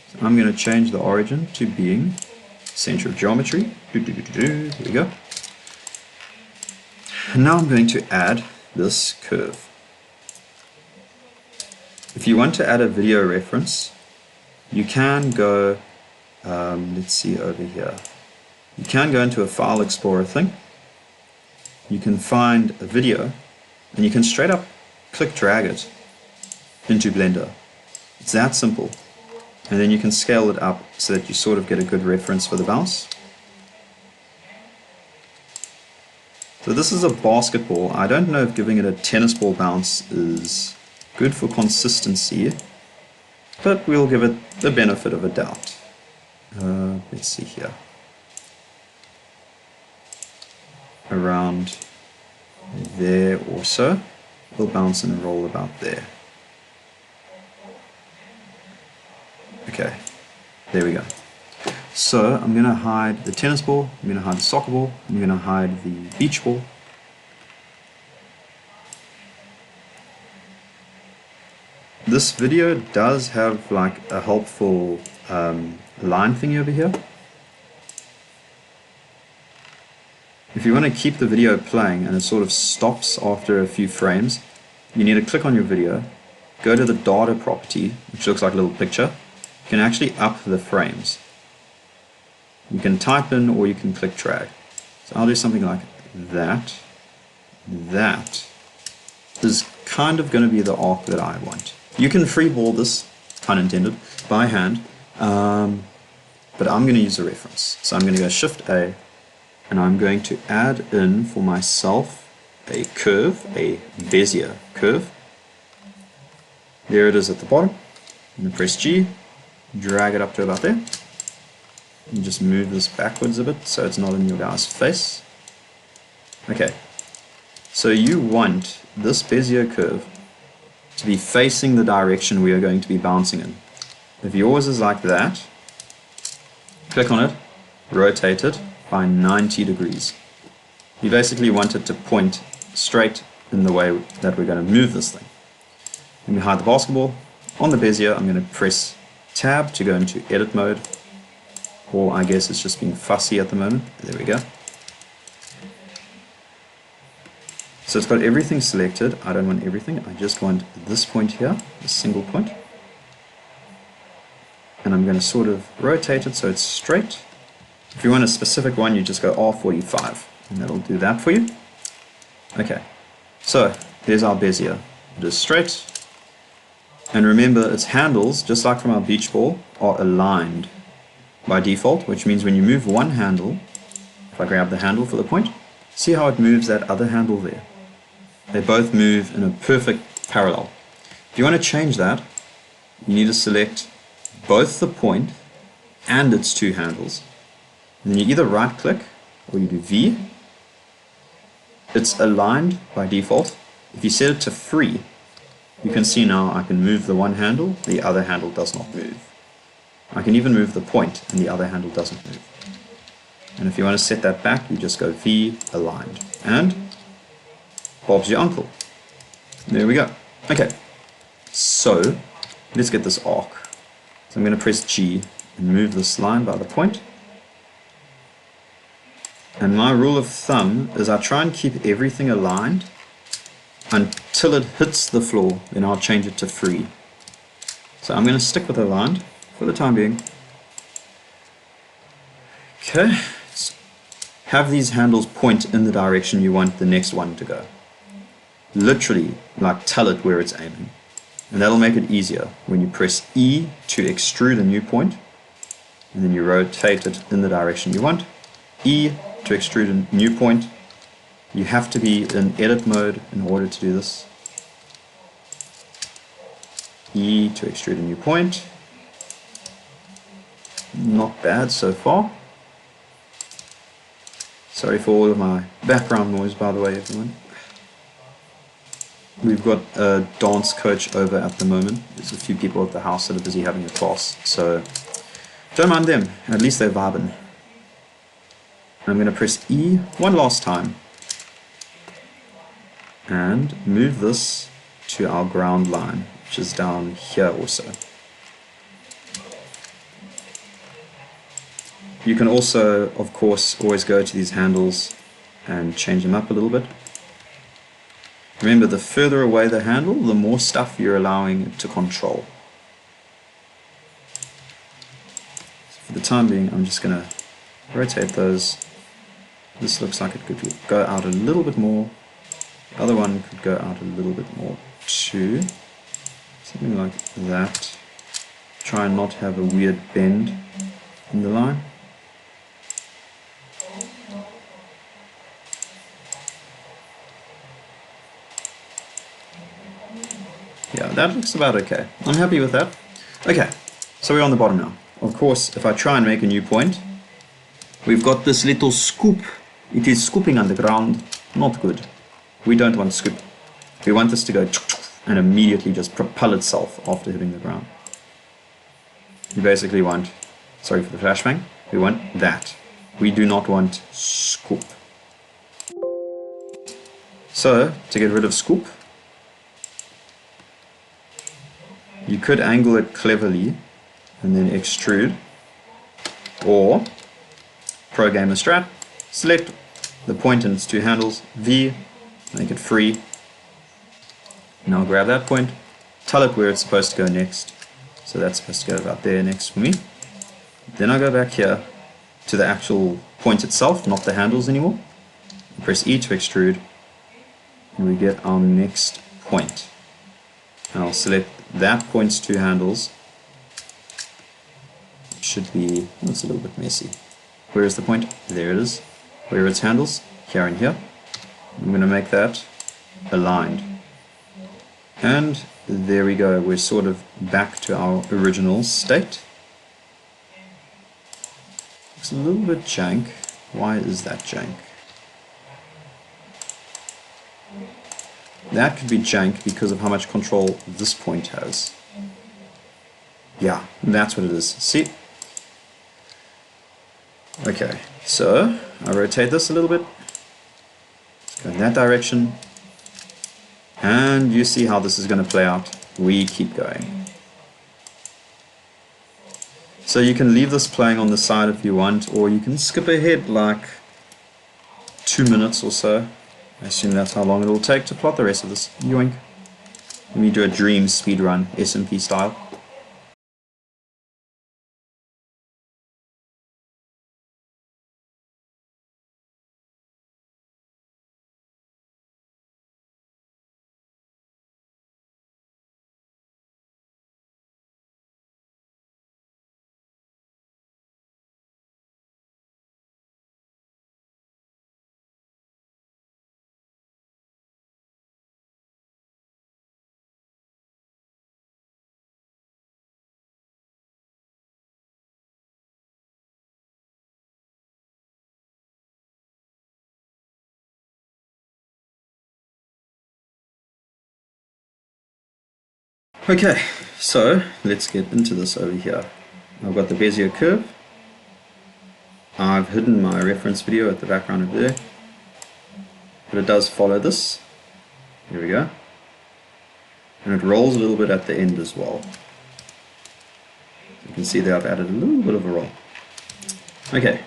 So I'm going to change the origin to being center of geometry. Here we go. And now I'm going to add this curve. If you want to add a video reference, you can go, let's see over here. You can go into a file explorer thing. You can find a video and you can straight up click drag it into Blender. It's that simple. And then you can scale it up so that you sort of get a good reference for the bounce. So this is a basketball. I don't know if giving it a tennis ball bounce is good for consistency, but we'll give it the benefit of a doubt. Let's see here. Around there or so. We'll bounce and roll about there. Okay, there we go. So I'm going to hide the tennis ball, I'm going to hide the soccer ball, I'm going to hide the beach ball. This video does have like a helpful line thingy over here. If you want to keep the video playing and it sort of stops after a few frames, you need to click on your video, go to the data property, which looks like a little picture. You can actually up the frames. You can type in or you can click drag. So I'll do something like that. That is kind of going to be the arc that I want. You can freeball this, pun intended, by hand, but I'm going to use a reference. So I'm going to go Shift A, and I'm going to add in for myself a curve, a Bezier curve. There it is at the bottom. I'm going to press G, drag it up to about there, and just move this backwards a bit so it's not in your guy's face. Okay, so you want this Bezier curve to be facing the direction we are going to be bouncing in. If yours is like that, click on it, rotate it by 90 degrees. You basically want it to point straight in the way that we're going to move this thing. Let me hide the basketball. On the Bezier, I'm going to press Tab to go into edit mode, or I guess it's just being fussy at the moment. There we go. So it's got everything selected. I don't want everything. I just want this point here, this single point. And I'm going to sort of rotate it so it's straight. If you want a specific one, you just go R45, and that'll do that for you. Okay, so there's our Bezier. It is straight. And remember, its handles, just like from our beach ball, are aligned by default, which means when you move one handle, if I grab the handle for the point, see how it moves that other handle there? They both move in a perfect parallel. If you want to change that, you need to select both the point and its two handles. And then you either right click or you do V. It's aligned by default. If you set it to free, you can see now I can move the one handle, the other handle does not move. I can even move the point and the other handle doesn't move. And if you want to set that back, you just go V aligned. And Bob's your uncle. There we go. Okay, so let's get this arc. So I'm going to press G and move this line by the point. And my rule of thumb is I try and keep everything aligned until it hits the floor, then I'll change it to free. So I'm going to stick with aligned for the time being. Okay, have these handles point in the direction you want the next one to go. Literally, like tell it where it's aiming. And that'll make it easier when you press E to extrude a new point, and then you rotate it in the direction you want. E to extrude a new point. You have to be in edit mode in order to do this. E to extrude a new point. Not bad so far. Sorry for all of my background noise, by the way, everyone. We've got a dance coach over at the moment. There's a few people at the house that are busy having a class, so don't mind them, at least they're vibing. I'm going to press E one last time and move this to our ground line, which is down here also. You can also, of course, always go to these handles and change them up a little bit. Remember, the further away the handle, the more stuff you're allowing it to control. So for the time being, I'm just going to rotate those. This looks like it could go out a little bit more. The other one could go out a little bit more too. Something like that. Try and not have a weird bend in the line. Yeah, that looks about okay. I'm happy with that. Okay, so we're on the bottom now. Of course, if I try and make a new point, we've got this little scoop. It is scooping underground. Not good. We don't want scoop. We want this to go and immediately just propel itself after hitting the ground. You basically want, sorry for the flashbang, we want that. We do not want scoop. So, to get rid of scoop, you could angle it cleverly and then extrude, or pro gamer strat, select the point and its two handles, V, make it free. Now grab that point, tell it where it's supposed to go next. So that's supposed to go about there next for me. Then I go back here to the actual point itself, not the handles anymore. Press E to extrude, and we get our next point. And I'll select that point's two handles. It should be, oh, it's a little bit messy. Where is the point? There it is. Where are its handles? Here and here. I'm going to make that aligned. And there we go, we're sort of back to our original state. Looks a little bit jank. Why is that jank? That could be jank because of how much control this point has. Yeah, that's what it is. See? Okay, so I rotate this a little bit. Let's go in that direction. And you see how this is going to play out. We keep going. So you can leave this playing on the side if you want, or you can skip ahead like 2 minutes or so. I assume that's how long it will take to plot the rest of this. Yoink. Let me do a dream speedrun, SMP style. Okay, so let's get into this over here. I've got the Bezier curve. I've hidden my reference video at the background over there, but it does follow this. Here we go. And it rolls a little bit at the end as well. You can see that I've added a little bit of a roll. Okay,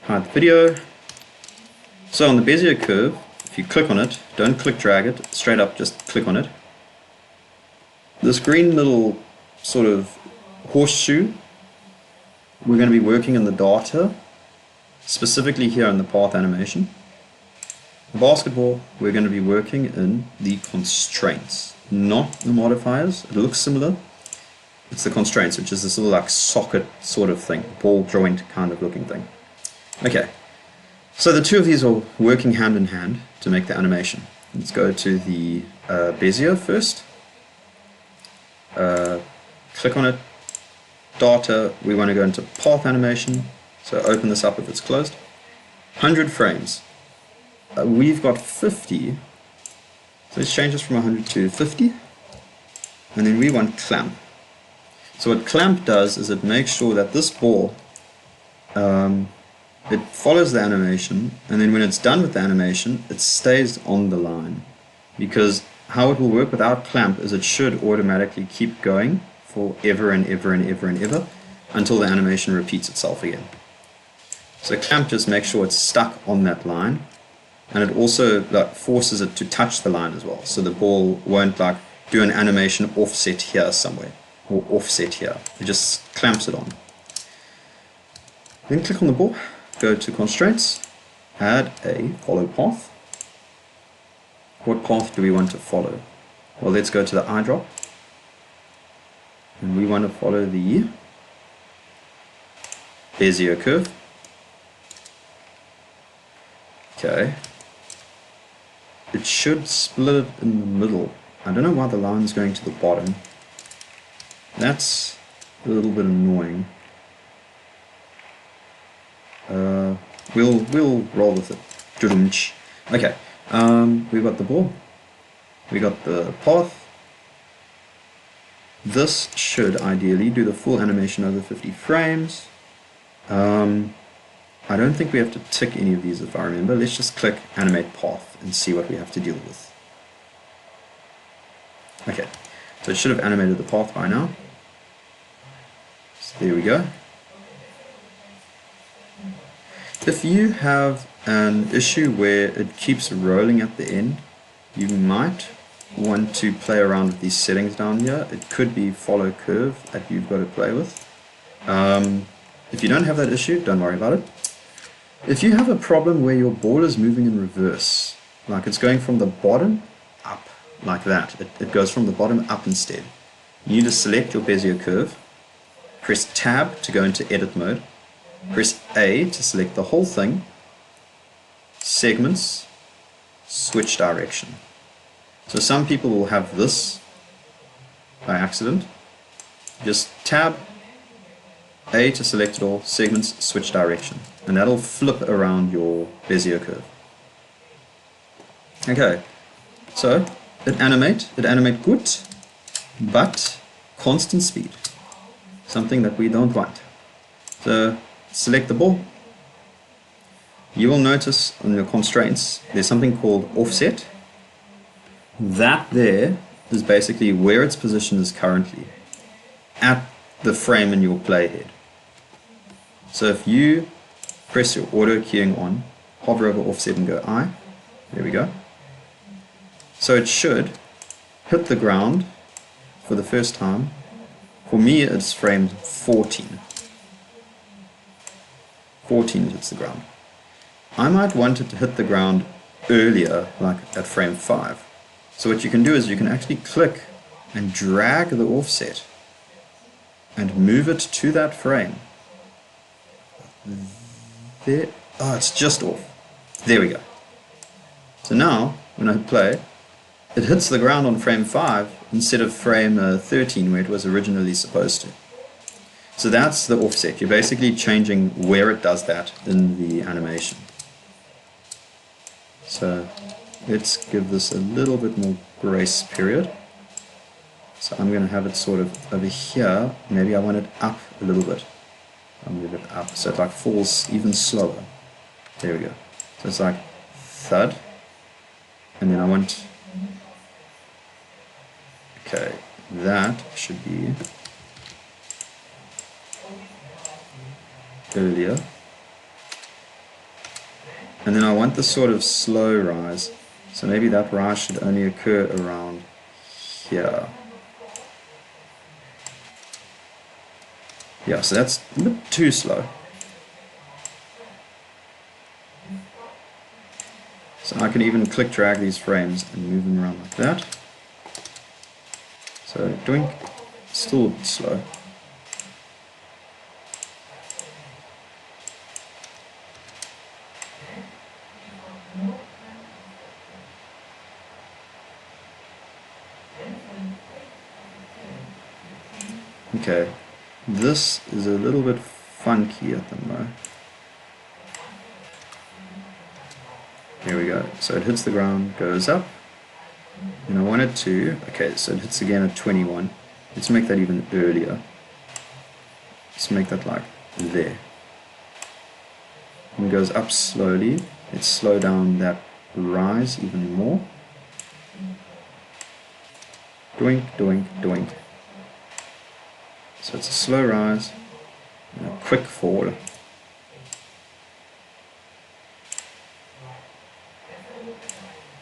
hide the video. So on the Bezier curve, if you click on it, don't click drag it, straight up just click on it. This green little sort of horseshoe, we're going to be working in the data, specifically here in the path animation. The basketball, we're going to be working in the constraints, not the modifiers. It looks similar. It's the constraints, which is this little like socket sort of thing, ball joint kind of looking thing. Okay, so the two of these are working hand in hand to make the animation. Let's go to the Bezier first. Click on it, data, we want to go into path animation, so open this up if it's closed. 100 frames. We've got 50, so let's change this from 100 to 50, and then we want clamp. So what clamp does is it makes sure that this ball, it follows the animation, and then when it's done with the animation, it stays on the line, because how it will work without clamp is it should automatically keep going forever and ever and ever and ever until the animation repeats itself again. So clamp just makes sure it's stuck on that line, and it also like forces it to touch the line as well, so the ball won't like do an animation offset here somewhere or offset here. It just clamps it on. Then click on the ball, go to constraints, add a follow path. What path do we want to follow? Well, let's go to the eyedrop, and we want to follow the Bezier curve. Okay, it should split it in the middle. I don't know why the line's going to the bottom. That's a little bit annoying. We'll roll with it. Okay. We've got the ball, we got the path, this should ideally do the full animation over 50 frames. I don't think we have to tick any of these if I remember. Let's just click Animate Path and see what we have to deal with. Okay, so it should have animated the path by now. So there we go. If you have an issue where it keeps rolling at the end, you might want to play around with these settings down here. It could be follow curve that you've got to play with. If you don't have that issue, don't worry about it. If you have a problem where your ball is moving in reverse, like it's going from the bottom up, like that, it goes from the bottom up instead, you need to select your Bezier curve, press Tab to go into edit mode, press A to select the whole thing, segments, switch direction. So some people will have this by accident. Just Tab, A to select it all, segments, switch direction, and that'll flip around your Bezier curve. Okay, so it animate good, but constant speed, something that we don't want. So select the ball. You will notice on your constraints there's something called offset. That there is basically where its position is currently at the frame in your playhead. So if you press your auto keying on, hover over offset and go I, there we go. So it should hit the ground for the first time. For me it's frame 14. 14 hits the ground. I might want it to hit the ground earlier, like at frame 5. So what you can do is you can actually click and drag the offset and move it to that frame. There, oh, it's just off. There we go. So now, when I play, it hits the ground on frame 5 instead of frame 13 where it was originally supposed to. So that's the offset. You're basically changing where it does that in the animation. So let's give this a little bit more grace period. So I'm going to have it sort of over here. Maybe I want it up a little bit. I'll move it up so it like falls even slower. There we go. So it's like thud. And then I want, okay, that should be earlier. And then I want this sort of slow rise. So maybe that rise should only occur around here. Yeah, so that's a bit too slow. So I can even click drag these frames and move them around like that. So doink, still slow. Okay, this is a little bit funky at the moment. Here we go. So it hits the ground, goes up, and I want it to, okay, so it hits again at 21. Let's make that even earlier. Let's make that like there. And it goes up slowly. Let's slow down that rise even more. Doink, doink, doink. So it's a slow rise and a quick fall.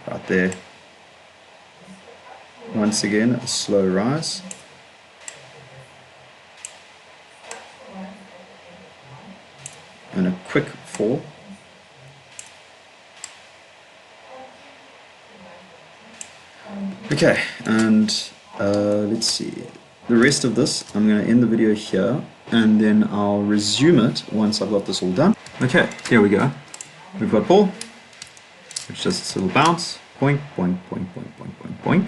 Right there. Once again, a slow rise. And a quick fall. Okay, and let's see. The rest of this, I'm going to end the video here, and then I'll resume it once I've got this all done. Okay, here we go. We've got ball, which does this little bounce. Boink, boink, boink, boink, boink, boink, boink.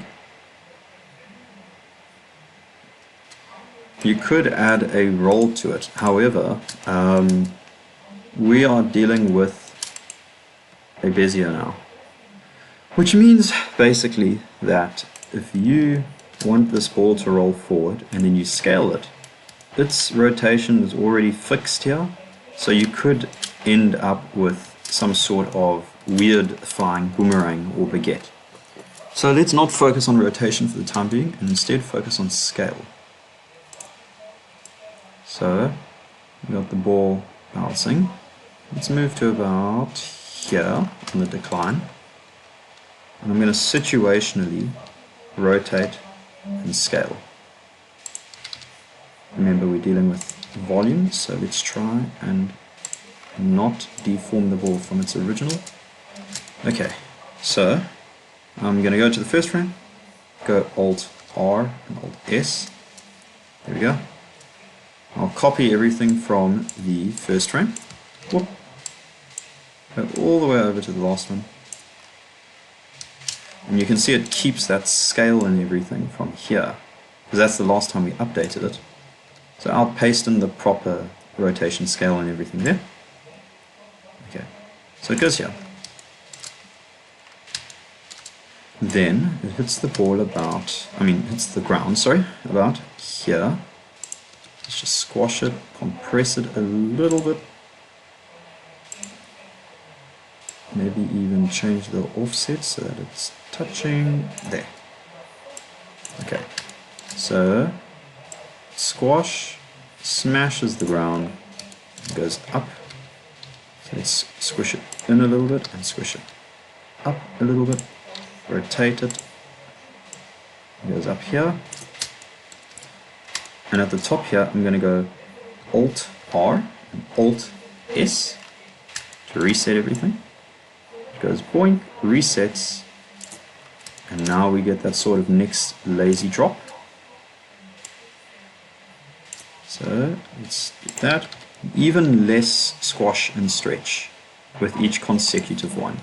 You could add a roll to it. However, we are dealing with a Bezier now. Which means basically that if you want this ball to roll forward and then you scale it, its rotation is already fixed here, so you could end up with some sort of weird flying boomerang or baguette. So let's not focus on rotation for the time being and instead focus on scale. So we got the ball bouncing. Let's move to about here on the decline. And I'm going to situationally rotate and scale. Remember, we're dealing with volume, so let's try and not deform the ball from its original. Okay, so I'm going to go to the first frame, go Alt R and Alt S. There we go. I'll copy everything from the first frame. Whoop. Go all the way over to the last one. And you can see it keeps that scale and everything from here, because that's the last time we updated it. So I'll paste in the proper rotation scale and everything there. Okay, so it goes here. Then it hits the ball hits the ground, about here. Let's just squash it, compress it a little bit. Maybe even change the offset so that it's touching there. Okay, so squash smashes the ground, goes up. So let's squish it in a little bit and squish it up a little bit. Rotate it. It goes up here. And at the top here, I'm going to go Alt R and Alt S to reset everything. It goes boink, resets, and now we get that sort of next lazy drop. So let's get that. Even less squash and stretch with each consecutive one,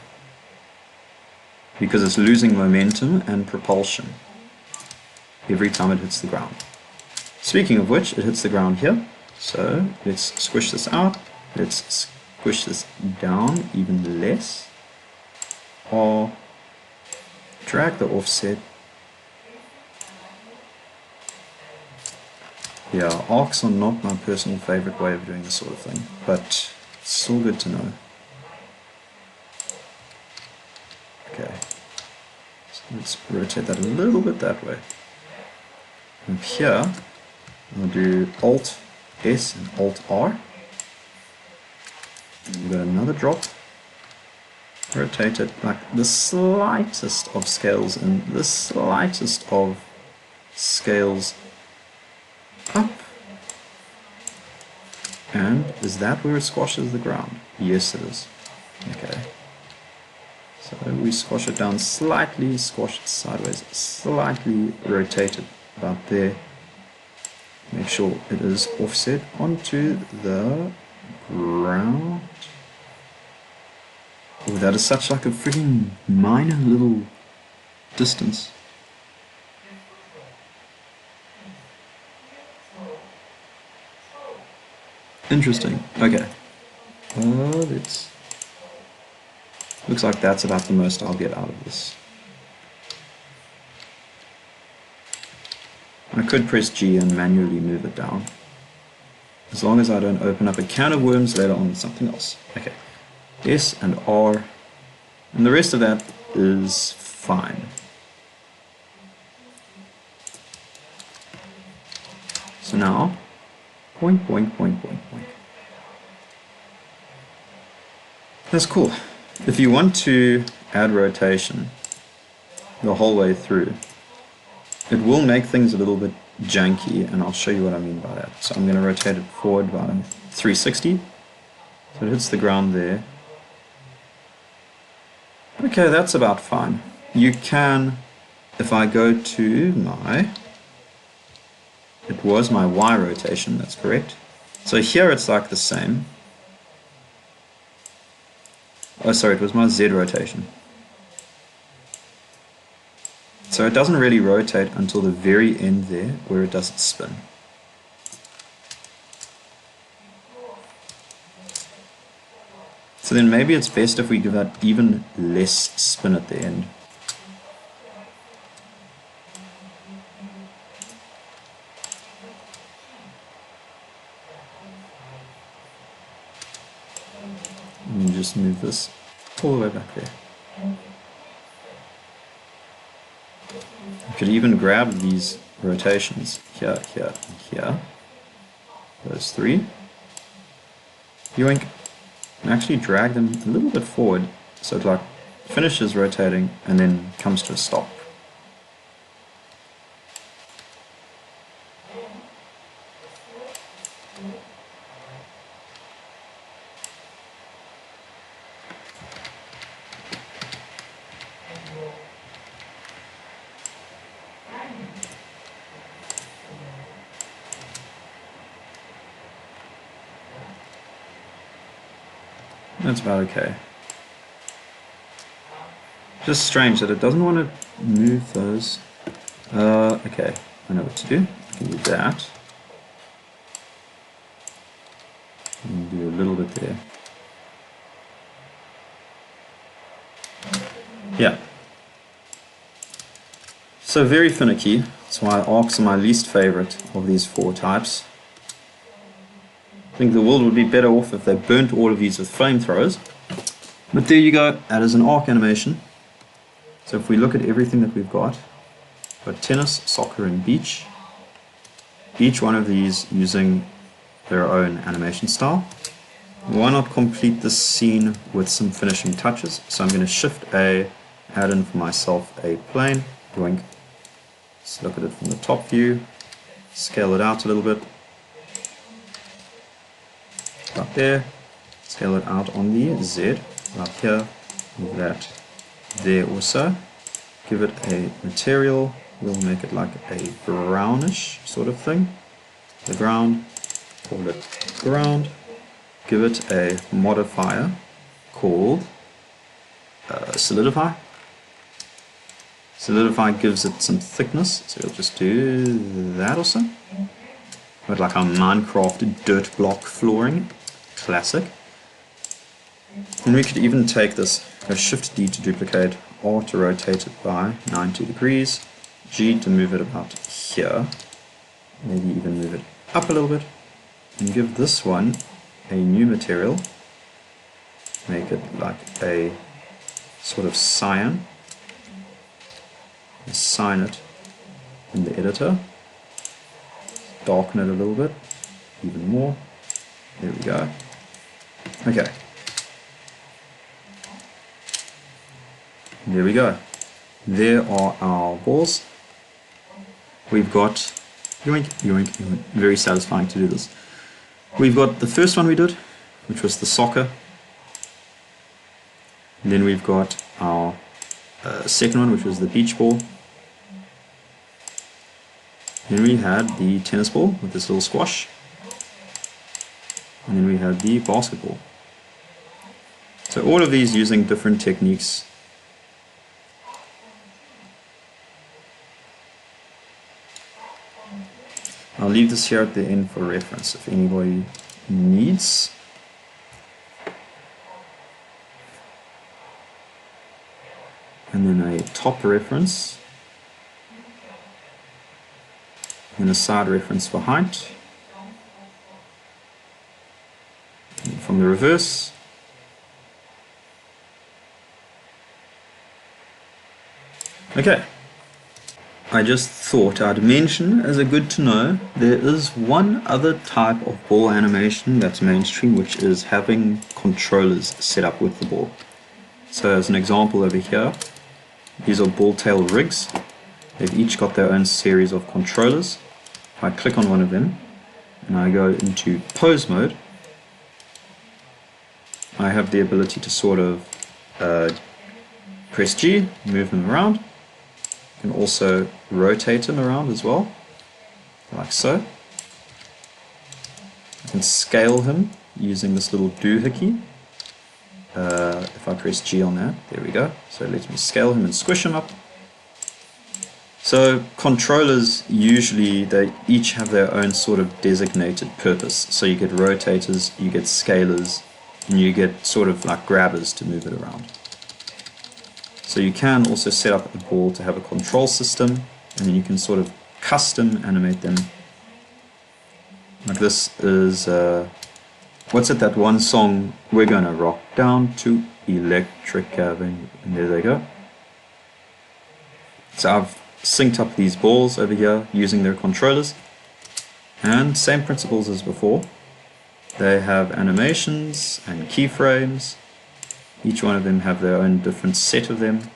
because it's losing momentum and propulsion every time it hits the ground. Speaking of which, it hits the ground here, so let's squish this out, let's squish this down even less, or drag the offset. Yeah, arcs are not my personal favorite way of doing this sort of thing, but it's still good to know. Okay, so let's rotate that a little bit that way. And here, I'll do Alt S and Alt R. And we've got another drop. Rotate it like the slightest of scales in, the slightest of scales up. And is that where it squashes the ground? Yes, it is. Okay. So we squash it down slightly, squash it sideways, slightly rotate it about there. Make sure it is offset onto the ground. Oh, that is such like a freaking minor little distance. Interesting. Okay. Looks like that's about the most I'll get out of this. I could press G and manually move it down, as long as I don't open up a can of worms later on with something else. Okay, S and R, and the rest of that is fine. So now, boink, boink, boink, boink, boink. That's cool. If you want to add rotation the whole way through, it will make things a little bit janky, and I'll show you what I mean by that. So I'm going to rotate it forward about 360, so it hits the ground there. Okay, that's about fine. You can, if I go to it was my Y rotation, that's correct. So here it's like the same. Oh, sorry, it was my Z rotation. So it doesn't really rotate until the very end there, where it doesn't spin. So then maybe it's best if we give that even less spin at the end. just move this all the way back there. You could even grab these rotations here, here, and here. Those three. Yoink. And actually drag them a little bit forward so it like finishes rotating and then comes to a stop. That's about okay. Just strange that it doesn't want to move those. Okay, I know what to do. I can do that. And do a little bit there. Yeah. So very finicky. That's why arcs are my least favorite of these four types. I think the world would be better off if they burnt all of these with flamethrowers. But there you go, that is an arc animation. So if we look at everything that we've got tennis, soccer and beach. Each one of these using their own animation style. Why not complete this scene with some finishing touches? So I'm going to Shift A, add in for myself a plane, doink. Let's look at it from the top view, scale it out a little bit. Up there, scale it out on the Z, up here, move that there also. Give it a material, we'll make it like a brownish sort of thing. The ground, call it ground. Give it a modifier called solidify. Solidify gives it some thickness, so we'll just do that also. With like our Minecraft dirt block flooring. Classic. And we could even take this, go Shift D to duplicate, R to rotate it by 90 degrees, G to move it about here, maybe even move it up a little bit, and give this one a new material, make it like a sort of cyan, assign it in the editor, darken it a little bit, even more, there we go. Okay. There we go. There are our balls. We've got yoink, yoink, yoink. Very satisfying to do this. We've got the first one we did, which was the soccer. And then we've got our second one, which was the beach ball. Then we had the tennis ball with this little squash. And then we had the basketball. So all of these using different techniques. I'll leave this here at the end for reference if anybody needs. And then a top reference. And a side reference for height. And from the reverse. Okay, I just thought I'd mention as a good to know, there is one other type of ball animation that's mainstream, which is having controllers set up with the ball. So as an example over here, these are ball tail rigs. They've each got their own series of controllers. If I click on one of them and I go into pose mode, I have the ability to sort of press G, move them around. You can also rotate them around as well, like so. I can scale him using this little doohickey. If I press G on that, there we go. So it lets me scale him and squish him up. So controllers usually, they each have their own sort of designated purpose. So you get rotators, you get scalers, and you get sort of like grabbers to move it around. So you can also set up the ball to have a control system, and then you can sort of custom animate them. Like this is what's it, that one song, we're gonna rock down to Electric Avenue, and there they go. So I've synced up these balls over here using their controllers, and same principles as before. They have animations and keyframes. Each one of them have their own different set of them.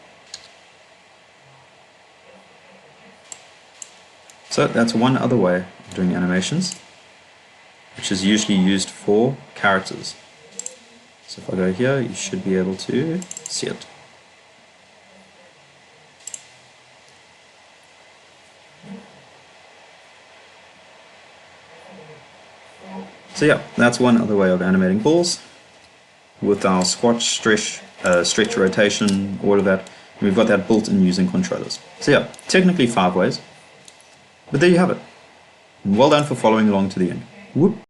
So that's one other way of doing animations, which is usually used for characters. So if I go here, you should be able to see it. So yeah, that's one other way of animating balls with our squat, stretch, rotation, all of that. We've got that built in using controllers. So yeah, technically 5 ways, but there you have it. Well done for following along to the end. Whoop.